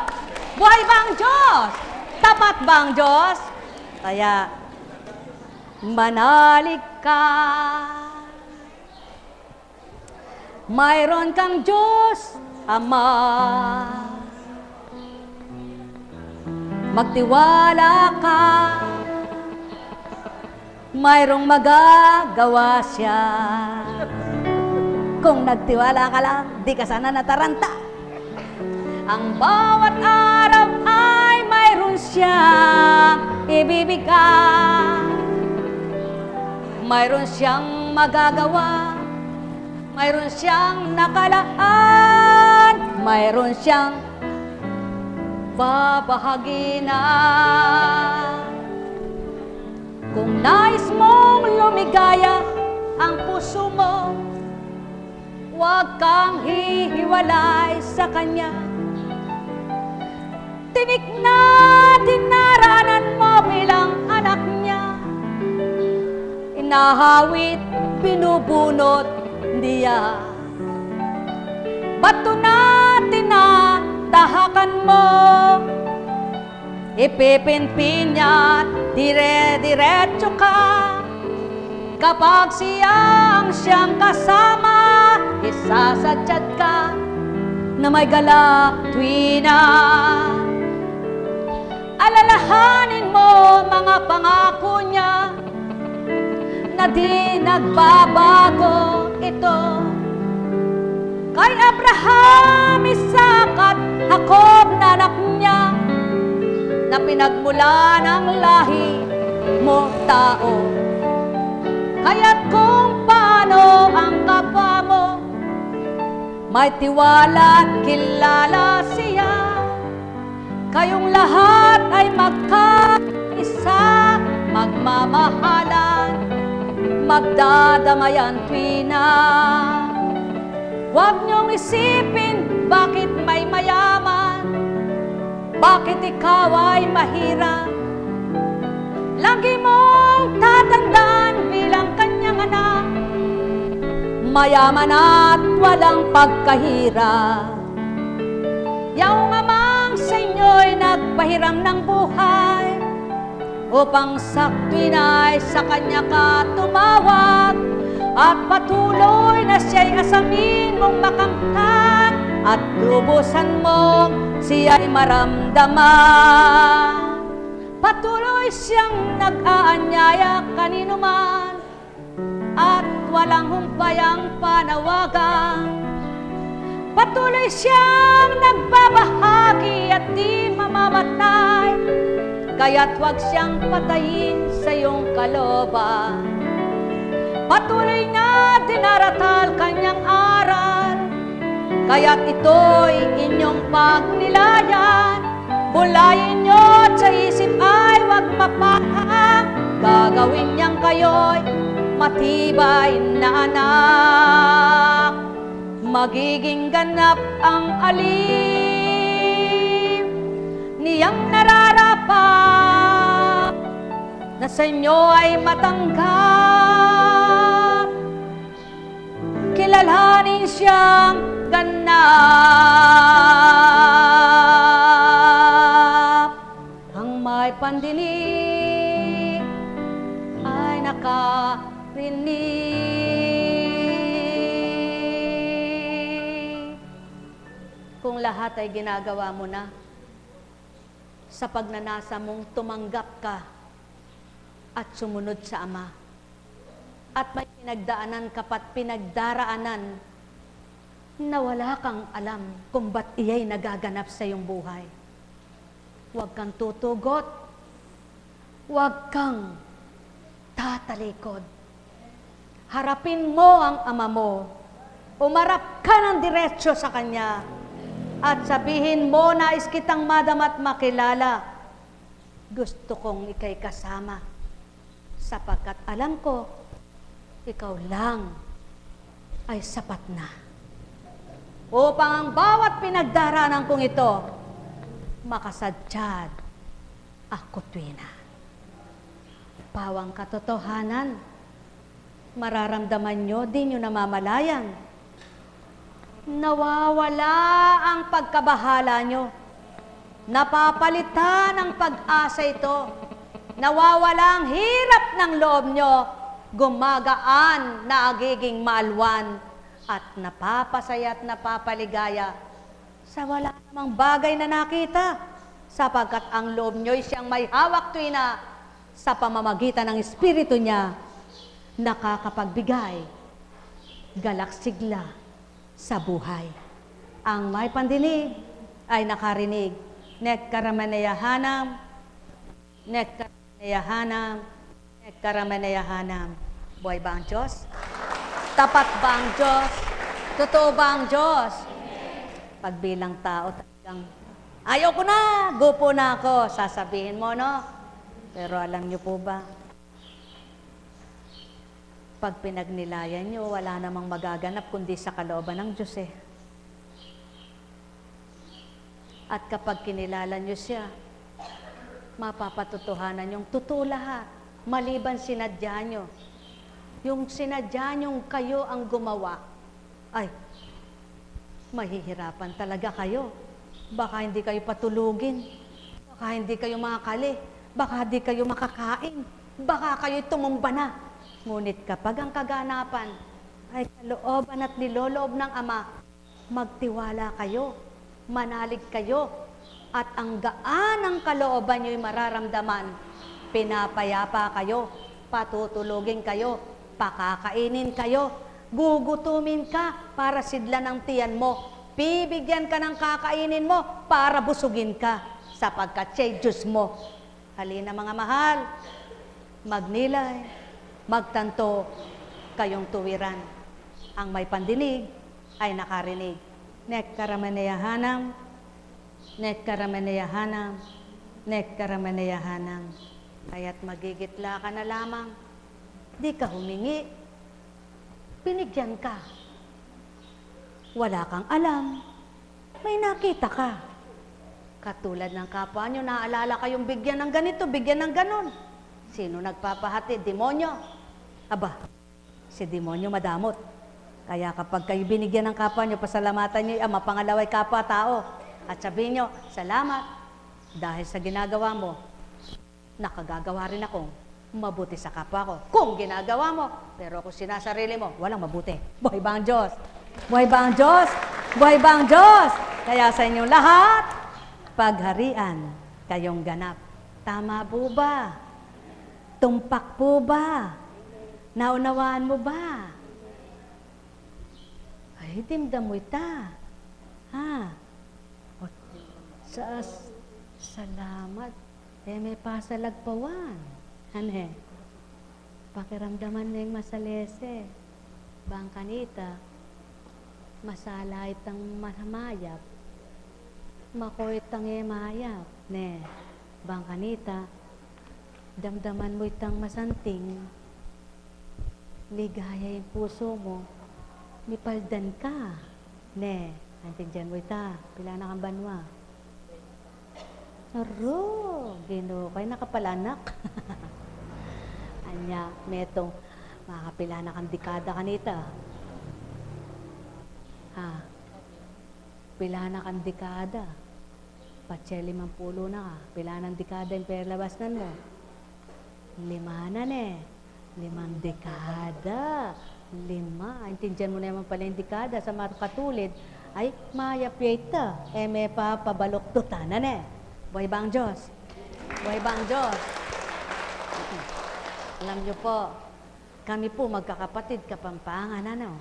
Buhay ba ang Diyos? Tapat ba ang Diyos? Kaya, manalig ka. Mayroon kang Diyos, Ama. Magtiwala ka. Mayroong magagawa siya. Kung nagtiwala ka lang, di ka sana nataranta. Ang bawat araw ay mayroon siyang ibibigay. Mayroon siyang magagawa. Mayroon siyang nakalaan. Mayroon siyang babahaginan. Kung nais mong lumigaya ang puso mo, huwag kang hihiwalay sa Kanya. Tinik na dinaranan mo bilang anak niya. Inahawit, binubunot niya. Bato na tinatahakan mo, ipipinpin niya, dire-diretso ka. Kapag siyang kasama, isasadyad ka na may galak tuwina. Alalahanin mo mga pangako niya na di nagbabago ito. Kay Abraham, Isaac at Jacob na anak niya, na pinagmula ng lahi mo tao. Kaya't kung paano ang kapwa mo, may tiwala at kilala siya. Kayong lahat ay magkaisa, magmamahalan, magdadamayan tuwina. Huwag niyong isipin bakit may mayaman, bakit ikaw ay mahirap. Lagi mong tatandaan bilang kanyang anak, mayaman at walang pagkahirap. Yaong amang sa inyo'y nagpahiram ng buhay, upang saktuin ay sa kanya ka tumawag, at patuloy na siya'y asamin mong makamtan, at lubusan mong siya'y maramdaman. Patuloy siyang nag-aanyaya kanino man, at walang humbayang panawagan. Patuloy siyang nagbabahagi at di mamamatay, kaya't huwag siyang patayin sa iyong kalooban. Patuloy na dinaratal kanyang aral, kaya't ito'y inyong pagnilayan. Bulayin nyo sa isip ay huwag mapahang, gagawin niyang kayo'y matibay na anak. Magiging ganap ang alim niyang nararapat, na sa inyo ay matanggap. Kilalanin siyang ganap. Ang may pandinig ay nakarinig. Kung lahat ay ginagawa mo na, sa pagnanasa mong tumanggap ka at sumunod sa Ama. At may pinagdaanan ka pa't pinagdaraanan na wala kang alam kung ba't iya'y nagaganap sa iyong buhay. Huwag kang tutugot. Huwag kang tatalikod. Harapin mo ang Ama mo. Umarap ka ng diretsyo sa Kanya. At sabihin mo, nais kitang madama at makilala. Gusto kong ika'y kasama. Sapagkat alam ko, ikaw lang ay sapat na. Upang ang bawat pinagdaraanan kong ito, makasadyad ako tuwina. Pawang katotohanan, mararamdaman nyo, di nyo namamalayan. Nawawala ang pagkabahala nyo. Napapalitan ang pag-asa ito. Nawawala ang hirap ng loob nyo. Gumagaan na agiging maalwan at napapasaya at napapaligaya sa wala namang bagay na nakita, sapagkat ang loob nyo'y siyang may hawak tuwina sa pamamagitan ng Espiritu niya, nakakapagbigay galak sigla sa buhay. Ang may pandinig ay nakarinig. Nekkaramanyahanam, nekkaramanyahanam, nekkaramanyahanam. Buhay ba ang Diyos? Tapat ba ang Diyos? Totoo ba ang Diyos? Pagbilang tao talagang, ayaw ko na, gupo na ako, sasabihin mo, no? Pero alam niyo po ba, pag pinagnilayan niyo, wala namang magaganap kundi sa kalooban ng Diyos eh. At kapag kinilala niyo siya, mapapatotohanan yung totoo lahat, maliban sinadya niyo. Yung sinadya niyong kayo ang gumawa, ay, mahihirapan talaga kayo. Baka hindi kayo patulugin, baka hindi kayo makakali, baka hindi kayo makakain, baka kayo tumumba na. Ngunit kapag ang kaganapan ay kalooban at niloloob ng Ama, magtiwala kayo, manalig kayo, at ang gaan ng kalooban nyo'y mararamdaman. Pinapayapa kayo, patutulugin kayo, pakakainin kayo, gugutumin ka para sidlan ng tiyan mo, bibigyan ka ng kakainin mo para busugin ka, sapagkat siya'y Diyos mo. Halina mga mahal, magnilay, magtanto kayong tuwiran. Ang may pandinig ay nakarinig. Nekkaramanyahanam, nekkaramanyahanam, nekkaramanyahanam. Kaya't magigitla ka na lamang. Di ka humingi. Binigyan ka. Wala kang alam. May nakita ka. Katulad ng kapwa nyo, naalala kayong bigyan ng ganito, bigyan ng ganon. Sino nagpapahati? Demonyo. Aba, si demonyo madamot. Kaya kapag kayo binigyan ng kapwa nyo, pasalamatan nyo, Ama, pangalaway kapwa tao. At sabihin nyo, salamat. Dahil sa ginagawa mo, nakagagawa rin akong mabuti sa kapwa ko. Kung ginagawa mo, pero kung sinasarili mo, walang mabuti. Buhay ba ang Diyos? Buhay ba ang Diyos? Buhay ba ang Diyos? Kaya sa inyong lahat, pagharian kayong ganap. Tama po ba? Tumpak po ba? Naunawaan mo ba? Ay, dimdam mo ita. Ha? O, salamat. May pasalagpawan. Ane, pakiramdaman na yung masalese. Bangkanita, masalait ang mahamayap. Makoit ang emayap. Ne, bangkanita, damdaman mo itang masanting. Ligaya yung puso mo. Mipaldan ka. Ne, antindiyan mo ita. Pila na kang banwa. Aro, ginukay nakapalanak. Anya, metong makapila na kang dekada kanita. Ha? Pila na kang dekada. Patse 50 na ka. Pila ng dekada yung perlabasnan mo. 5 na ne. 5 dekada. 5. Intindihan mo naman pala yung dekada sa mga katulid. Ay, mayapyeta. May papabalok tuta na ne. Buhay ba ang Diyos? Buhay ba ang Diyos? Alam niyo po, kami po magkakapatid Kapampangan, ano?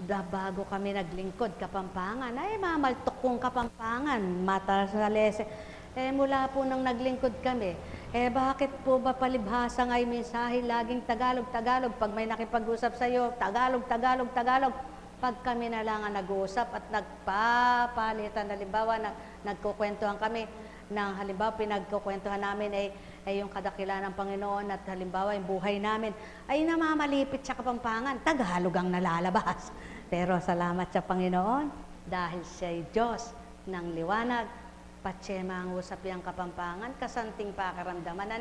Bago kami naglingkod Kapampangan, ay mamaltok kong Kapampangan, mata sa lese. Mula po nang naglingkod kami, bakit po ba palibhasa nga'y mensahe laging Tagalog, Tagalog? Pag may nakipag-usap sa iyo, Tagalog, Tagalog, Tagalog. Pag kami na lang ang nag-uusap at nagpapalitan, halimbawa, nagkukwentuhan kami, halimbawa, pinagkukwentuhan namin ay yung kadakilan ng Panginoon at halimbawa, yung buhay namin, ay namamalipit sa Kapampangan, Tagalog ang nalalabas. Pero salamat sa Panginoon, dahil siya'y Diyos ng liwanag, patsema ang usap yung Kapampangan, kasanting pakaramdaman,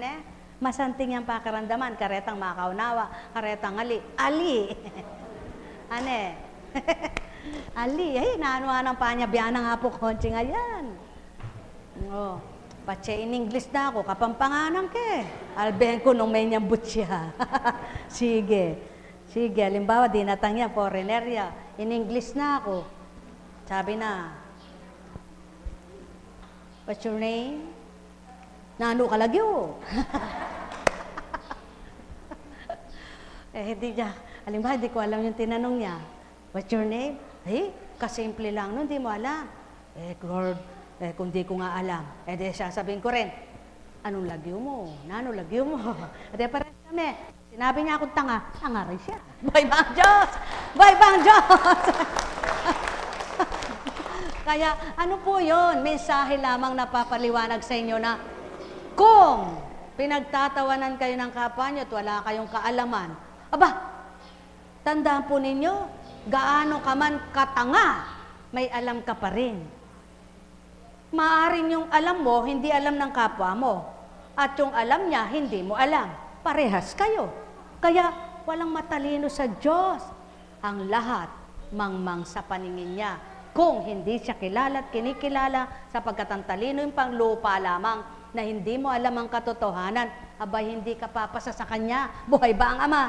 masanting yung pakaramdaman, karetang makaunawa, karetang ali. Ali, naanuha ng panyabiyan ng Apo Konchi ngayon. Patse in English na ako, Kapampanganan ke. Alben ko nung may niyang butya. Sige, halimbawa, dinatang niya, foreigner ya. In English na ako. Sabi na, what's your name? Nano ka lagyo? Hindi niya. Halimbawa, hindi ko alam yung tinanong niya. What's your name? Kasimple lang nun, hindi mo alam. Lord, kung di ko nga alam, di sasabihin ko rin, anong lagyo mo? Nano lagyo mo? Parehas kami. Sinabi niya akong tanga, tanga rin siya. Buhay ba ang Diyos? Buhay ba ang Diyos? Kaya, ano po yun? Mensahe lamang napapaliwanag sa inyo na kung pinagtatawanan kayo ng kapwa nyo at wala kayong kaalaman, tandaan po ninyo, gaano ka man katanga, may alam ka pa rin. Maaring yung alam mo, hindi alam ng kapwa mo. At yung alam niya, hindi mo alam. Parehas kayo. Kaya walang matalino sa Diyos. Ang lahat, mangmang sa paningin niya. Kung hindi siya kilala at kinikilala, sapagkat ang talino yung panglupa lamang na hindi mo alam ang katotohanan, hindi ka papasa sa Kanya. Buhay ba ang Ama?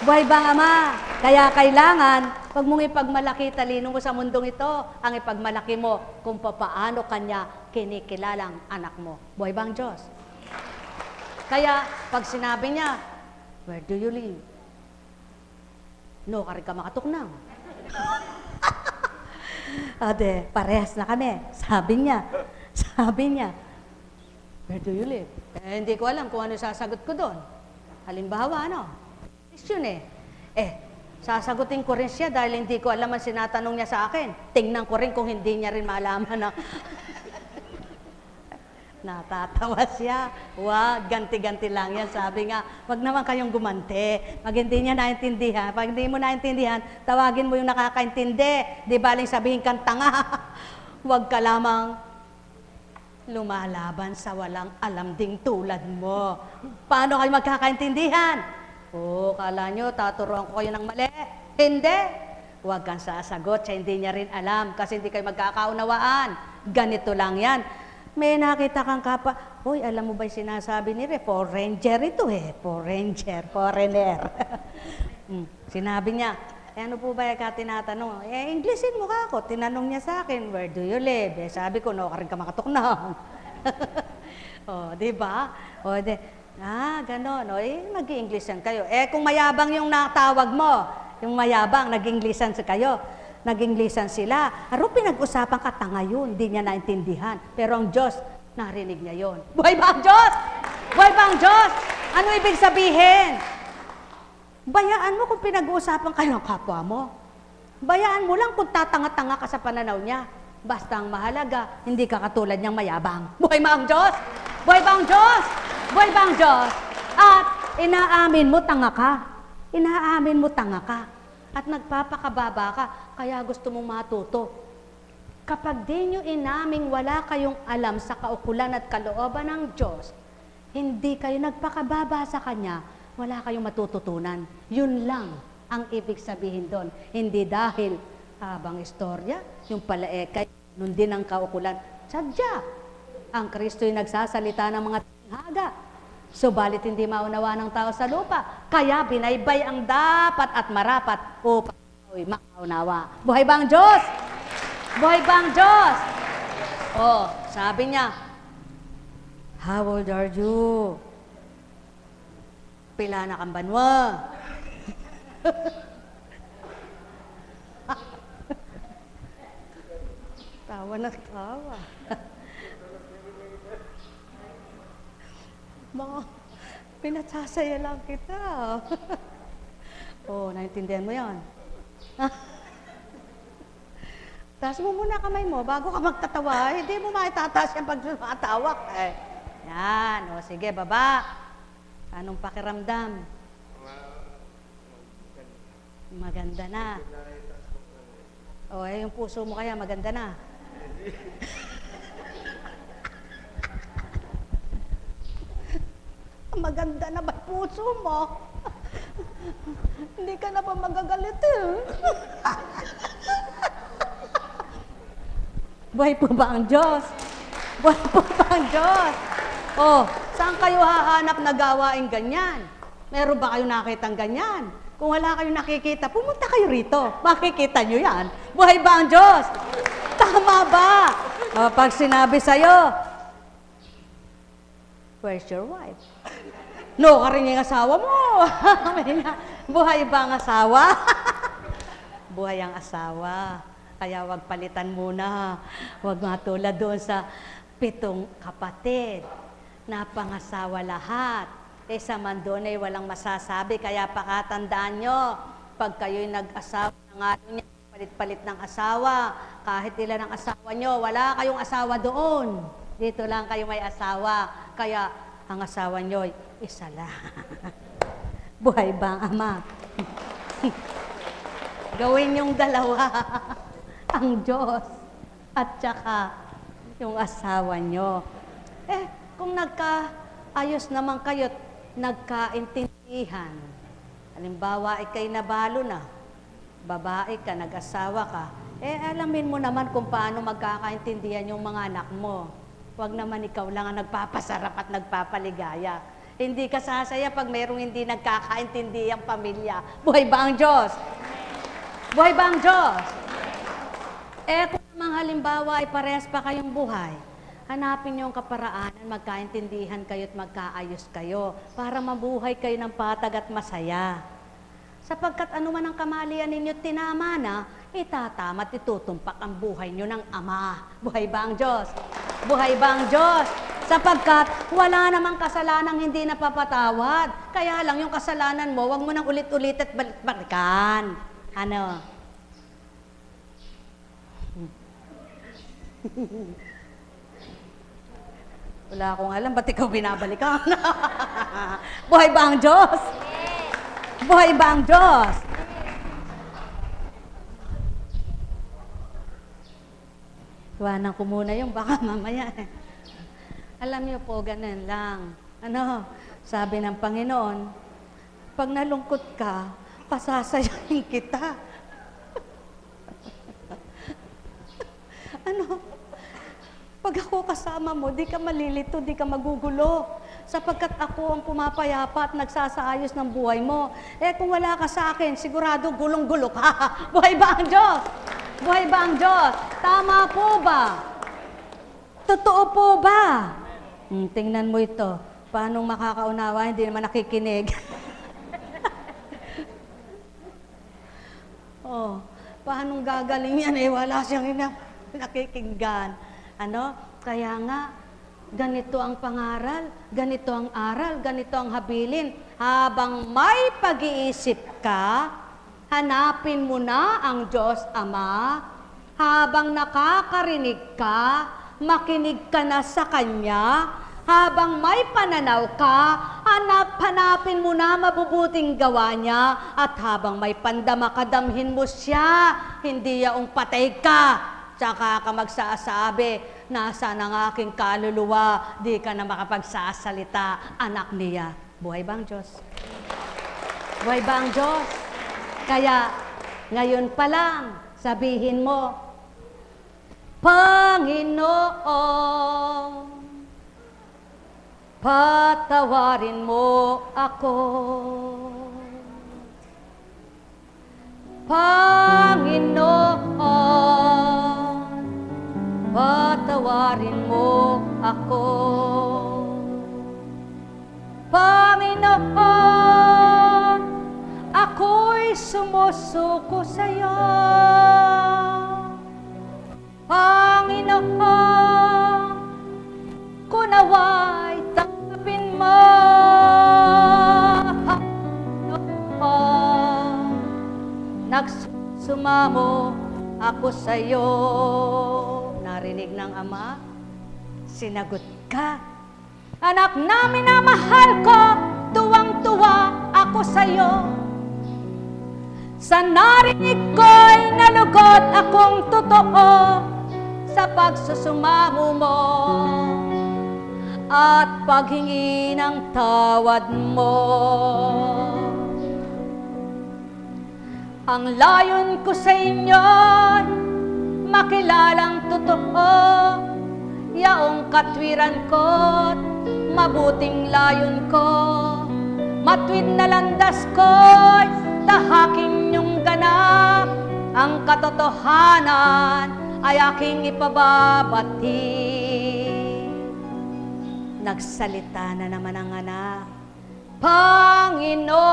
Buhay ba ang Ama? Kaya kailangan, pag mong ipagmalaki talino mo sa mundong ito, ang ipagmalaki mo kung paano Kanya kinikilalang anak mo. Buhay ba ang Diyos? Kaya, pag sinabi niya, where do you live? No, ka rin ka makatuknang. Parehas na kami. Sabi niya, where do you live? Hindi ko alam kung ano sasagot ko doon. Halimbawa, question sasagutin ko rin siya dahil hindi ko alam ang sinatanong niya sa akin. Tingnan ko rin kung hindi niya rin malaman na natatawa siya. Wag, ganti-ganti lang yan. Sabi nga, wag naman kayong gumanti. Pag hindi niya naintindihan, pag hindi mo naintindihan, tawagin mo yung nakakaintindi. Di baling sabihin kang tanga. Wag ka lamang lumalaban sa walang alam ding tulad mo. Paano kayo magkakaintindihan? Kala nyo, taturuan ko kayo ng mali. Hindi. Huwag kang sasagot sa hindi niya rin alam kasi hindi kayo magkakaunawaan. Ganito lang yan. May nakita kang kapa, hoy, alam mo ba yung sinasabi ni Re? Foreigner ito foreigner. Sinabi niya, ano po ba yung tinatanong? Englishin mo ka ako. Tinanong niya sa akin, where do you live? Sabi ko, no, ka rin ka makatuknang. Di ba? Ganon. Mag-i-Englishan kayo. Kung mayabang yung natawag mo, yung mayabang, nag-Englishan kayo, nag-Englishan sila. Pinag-usapan ka, tanga yun, hindi niya naintindihan. Pero ang Diyos, narinig niya yun. Buhay ba ang Diyos? Buhay ba ang Diyos? Ano ibig sabihin? Bayaan mo kung pinag-uusapan kayo ng kapwa mo. Bayaan mo lang kung tatanga-tanga ka sa pananaw niya. Basta ang mahalaga, hindi ka katulad niyang mayabang. Buhay ba ang Diyos? Buhay ba ang Diyos? Buhay ba ang Diyos? At inaamin mo, tanga ka. Inaamin mo, tanga ka. At nagpapakababa ka, kaya gusto mong matuto. Kapag di nyo inaming wala kayong alam sa kaukulan at kalooban ng Diyos, hindi kayo nagpakababa sa Kanya, wala kayong matututunan. Yun lang ang ibig sabihin doon. Hindi dahil habang istorya, yung pala kay nun din ang kaukulan. Sadya, ang Kristo'y nagsasalita ng mga tinghaga. Subalit hindi maunawa ng tao sa lupa. Kaya binaybay ang dapat at marapat upang makaunawa. Buhay ba ang Diyos? Buhay ba ang Diyos? Sabi niya, how old are you? Pila na kang banwa? Tawa na tawa. Ma, pinagsasaya lang kita. Oh, naintindihan mo yan. Taas mo muna kamay mo bago ka magtatawa. Hindi mo maitataas yan pag tumatawak. Yan. O, sige, baba. Anong pakiramdam? Maganda na. O, yung puso mo kaya maganda na. Maganda na ba puso mo? Hindi ka na ba magagalit Buhay po ba ang Diyos? Buhay po ba ang Diyos? Oh, saan kayo hahanap na gawain ganyan? Meron ba kayo nakitang ganyan? Kung wala kayong nakikita, pumunta kayo rito. Makikita nyo yan. Buhay ba ang Diyos? Tama ba? Pag sinabi sa'yo, where's your wife? No, ka rin yung asawa mo. Buhay ba ang asawa? Buhay ang asawa. Kaya wag palitan muna. Wag matulad doon sa 7 kapatid na pangasawa lahat. Sa man doon ay walang masasabi. Kaya pakatandaan nyo, pag kayo'y nag-asawa, niya, palit-palit ng asawa, kahit ilan ang asawa nyo, wala kayong asawa doon. Dito lang kayo may asawa. Kaya ang asawa nyo, isa lang. Buhay ba ang ama? Gawin yung dalawa. Ang Diyos at saka yung asawa nyo. Kung nagkaayos naman kayo't nagkaintindihan, halimbawa, ikay nabalo na, babae ka, nag-asawa ka, alamin mo naman kung paano magkakaintindihan yung mga anak mo. Huwag naman ikaw lang ang nagpapasarap at nagpapaligaya. Hindi ka sasaya pag mayroong hindi nagkakaintindihang pamilya. Buhay ba ang Diyos? Buhay ba ang Diyos? Kung namang halimbawa ay parehas pa kayong buhay, hanapin niyo ang kaparaanan, magkaintindihan kayo at magkaayos kayo para mabuhay kayo ng patag at masaya. Sapagkat anuman ang kamalian ninyo tinama na, itatama at itutumpak ang buhay niyo ng Ama. Buhay ba ang Diyos? Buhay ba ang Diyos? Sapagkat wala namang kasalanang hindi napapatawad. Kaya lang yung kasalanan mo, wag mo nang ulit-ulit at balik-balikan. Ano? Wala akong alam, ba't ikaw binabalikan? Buhay ba ang Diyos? Buhay ba ang Diyos? Iwanan ko muna yung baka mamaya. Alam niyo po, ganun lang. Ano, sabi ng Panginoon, pag nalungkot ka, pasasayahin kita. Ano? Pag ako kasama mo, di ka malilito, di ka magugulo. Sapagkat ako ang pumapayapa at nagsasaayos ng buhay mo. Kung wala ka sa akin, sigurado gulong-gulo ka. Buhay ba ang Diyos? Buhay ba ang Diyos? Tama po ba? Totoo po ba? Tingnan mo ito. Paano makakaunawa? Hindi naman nakikinig. Paano gagaling yan? Wala siyang nakikinggan. Ano? Kaya nga, ganito ang pangaral, ganito ang aral, ganito ang habilin. Habang may pag-iisip ka, hanapin mo na ang Diyos Ama. Habang nakakarinig ka, makinig ka na sa Kanya. Habang may pananaw ka, hanapin mo na mabubuting gawa niya. At habang may pandama ka, damhin mo siya. Hindi yaong patay ka. Tsaka ka magsasabi, nasaan ang aking kaluluwa, di ka na makapagsasalita, anak niya. Buhay ba ang Diyos? Buhay ba ang Diyos? Kaya, ngayon pa lang, sabihin mo, Panginoon, patawarin mo ako. Panginoon, patawarin mo ako. Panginoon, ako'y sumusuko sa'yo. Panginoon, kunawa'y tanggapin mo. Panginoon, nagsusumamo ako sa'yo. Narinig ng Ama, sinagot ka. Anak namin na mahal ko, tuwang-tuwa ako sa'yo. Sa narinig ko'y nalugod akong totoo sa pagsusumamo mo at paghingi ng tawad mo. Ang layon ko sa inyo, makilalang totoo, yaong katwiran ko't mabuting layon ko. Matwid na landas ko'y tahaking niyong ganap, ang katotohanan ay aking ipababati. Nagsalita na naman ang anak. Panginoon,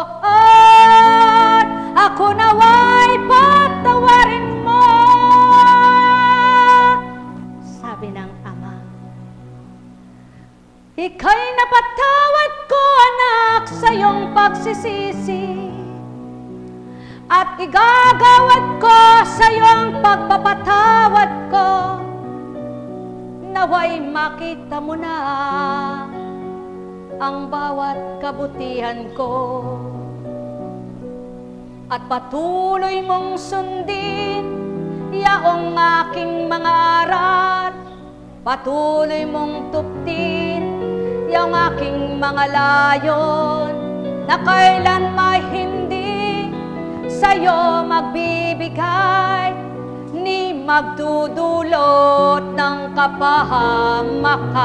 ako nawa'y patawarin mo. Sabi ng Ama, ika'y napatawad ko, anak, sa iyong pagsisisi, at igagawad ko sa iyong pagpapatawad ko. Nawa'y makita mo na ang bawat kabutihan ko, at patuloy mong sundin yaong aking mga aral. Patuloy mong tuptin yaong aking mga layon, na kailan may hindi sa'yo magbibigay ni magdudulot ng kapahamakan.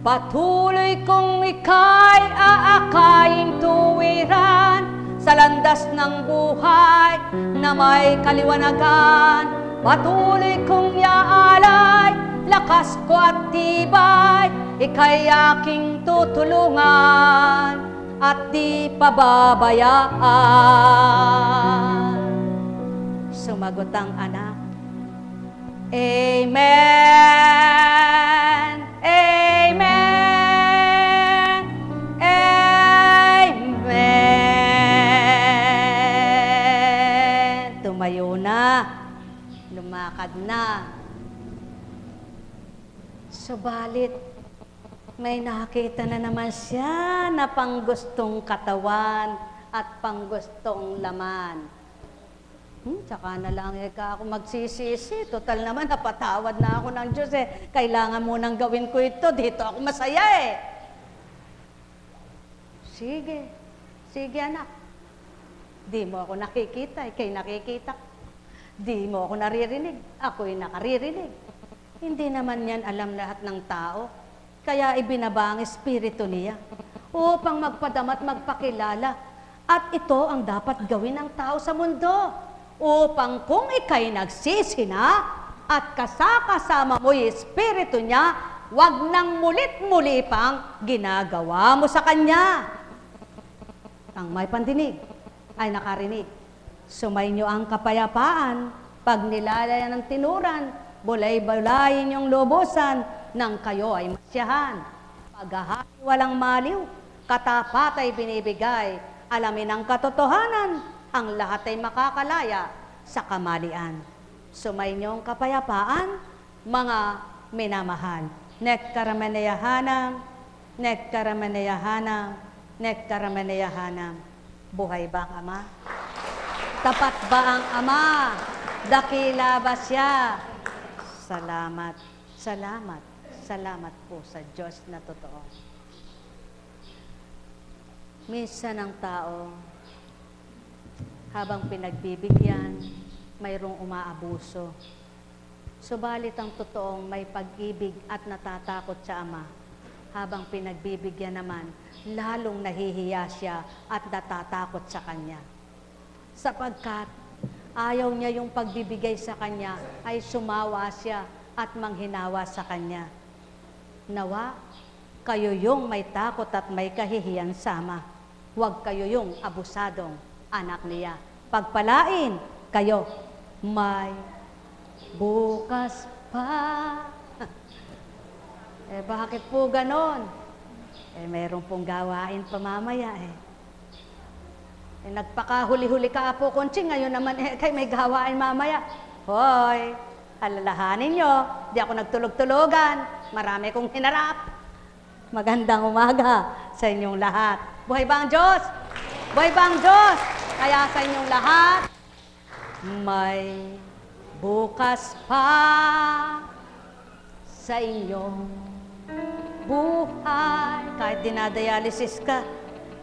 Patuloy kong ika'y aakayin tuwiran sa landas ng buhay na may kaliwanagan. Patuloy kong iaalay lakas ko at tibay, ika'y aking tutulungan at di pababayaan. Sumagot ang anak, Amen. Amen. Amen. Tumayo na. Lumakad na. Subalit, may nakita na naman siya na panggustong katawan at panggustong laman. Tsaka na lang ako magsisisi. Total naman, napatawad na ako ng Diyos eh. Kailangan mo nang gawin ko ito. Dito ako masaya eh. Sige. Sige anak. Di mo ako nakikita. Ika'y nakikita. Di mo ako naririnig. Ako'y nakaririnig. Hindi naman yan alam lahat ng tao. Kaya ibinaba ang espiritu niya upang magpadamat, magpakilala. At ito ang dapat gawin ng tao sa mundo. Upang kung ika'y nagsisi na at kasakasama mo yung espiritu niya, wag nang mulit-muli pang ginagawa mo sa kanya. Ang may pandinig ay nakarinig. Sumainyo ang kapayapaan pag nilalayan ng tinuran, bulay-bulayin yung lubusan nang kayo ay masyahan. Paghahain walang maliw, katapat ay binibigay, alamin ang katotohanan, ang lahat ay makakalaya sa kamalian. Sumainyo ang kapayapaan, mga minamahal. Nekkarameneyahanam, nekkarameneyahanam, nekkarameneyahanam. Buhay ba ang Ama? Tapat ba ang Ama? Dakila ba siya? Salamat, salamat, salamat po sa Diyos na totoo. Minsan ang tao, habang pinagbibigyan, mayroong umaabuso. Subalit ang totoong may pag-ibig at natatakot sa Ama, habang pinagbibigyan naman, lalong nahihiya siya at natatakot sa Kanya. Sapagkat Ayaw niya yung pagbibigay sa kanya, ay sumawa siya at manghinawa sa kanya. Nawa, kayo yung may takot at may kahihiyan sama. Huwag kayo yung abusadong anak niya. Pagpalain kayo, may bukas pa. Bakit po ganon? Mayroon pong gawain pa mamaya nagpakahuli-huli ka po, Konching, ngayon naman kay may gawain mamaya. Hoy, alalahanin nyo, di ako nagtulog-tulogan, marami kong hinarap. Magandang umaga sa inyong lahat. Buhay ba ang Diyos? Buhay ba ang Diyos? Kaya sa inyong lahat, may bukas pa sa inyong buhay. Kahit dinadialysis ka,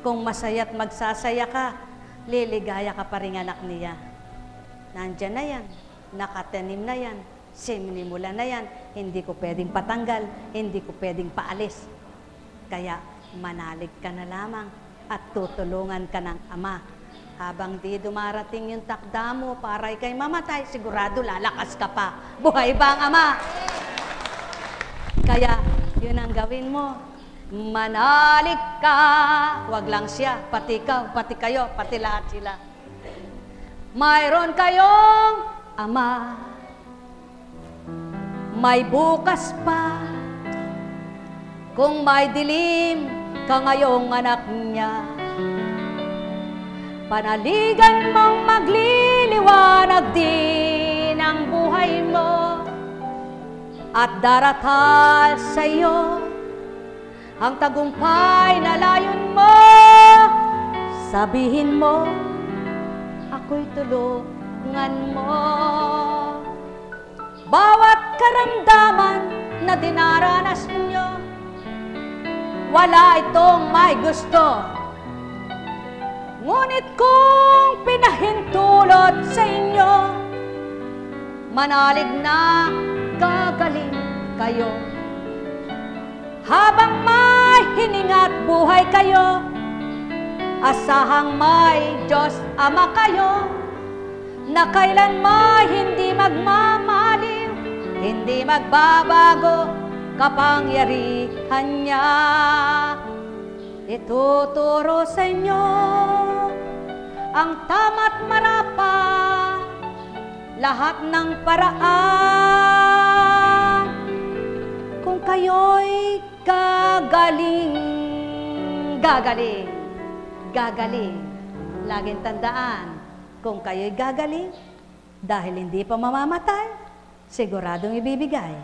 kung masaya at magsasaya ka, liligaya ka pa rin anak niya. Nandyan na yan, nakatanim na yan, sinimula na yan, hindi ko pwedeng patanggal, hindi ko pwedeng paalis. Kaya manalig ka na lamang at tutulungan ka ng Ama. Habang di dumarating yung takda mo para ikay mamatay, sigurado lalakas ka pa. Buhay ba ang Ama? Kaya yun ang gawin mo. Manalig ka. Wag lang siya, pati ikaw, pati kayo, pati lahat sila. Mayroon kayong Ama. May bukas pa. Kung may dilim ka ngayong anak niya, panaligan mong magliliwanag din ang buhay mo at daratal sa iyo ang tagumpay na layon mo. Sabihin mo, ako'y tulungan mo. Bawat karamdaman na dinaranas nyo, wala itong may gusto. Ngunit kung pinahintulot sa inyo, manalig na gagaling kayo. Habang may hininga't buhay kayo, asahang may Diyos Ama kayo, na kailanman hindi magmamaliw, hindi magbabago kapangyarihan niya. Ituturo sa inyo ang tama't marapat, lahat ng paraan. Kung kayo'y gagaling, gagaling, gagaling. Laging tandaan, kung kayo'y gagaling, dahil hindi pa mamamatay, siguradong ibibigay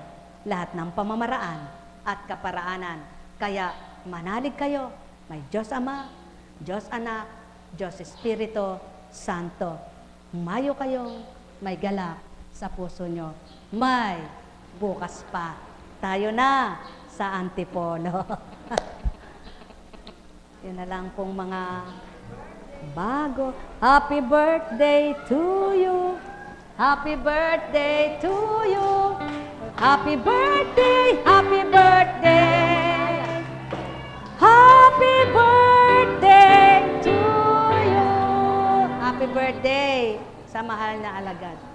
lahat ng pamamaraan at kaparaanan. Kaya manalig kayo, may Diyos Ama, Diyos Anak, Diyos Espiritu Santo. Humayo kayong may galak sa puso nyo. May bukas pa. Tayo na sa Antipolo. Yun na lang pong mga bago. Happy birthday to you. Happy birthday to you. Happy birthday, happy birthday. Happy birthday to you. Happy birthday sa mahal na alagad.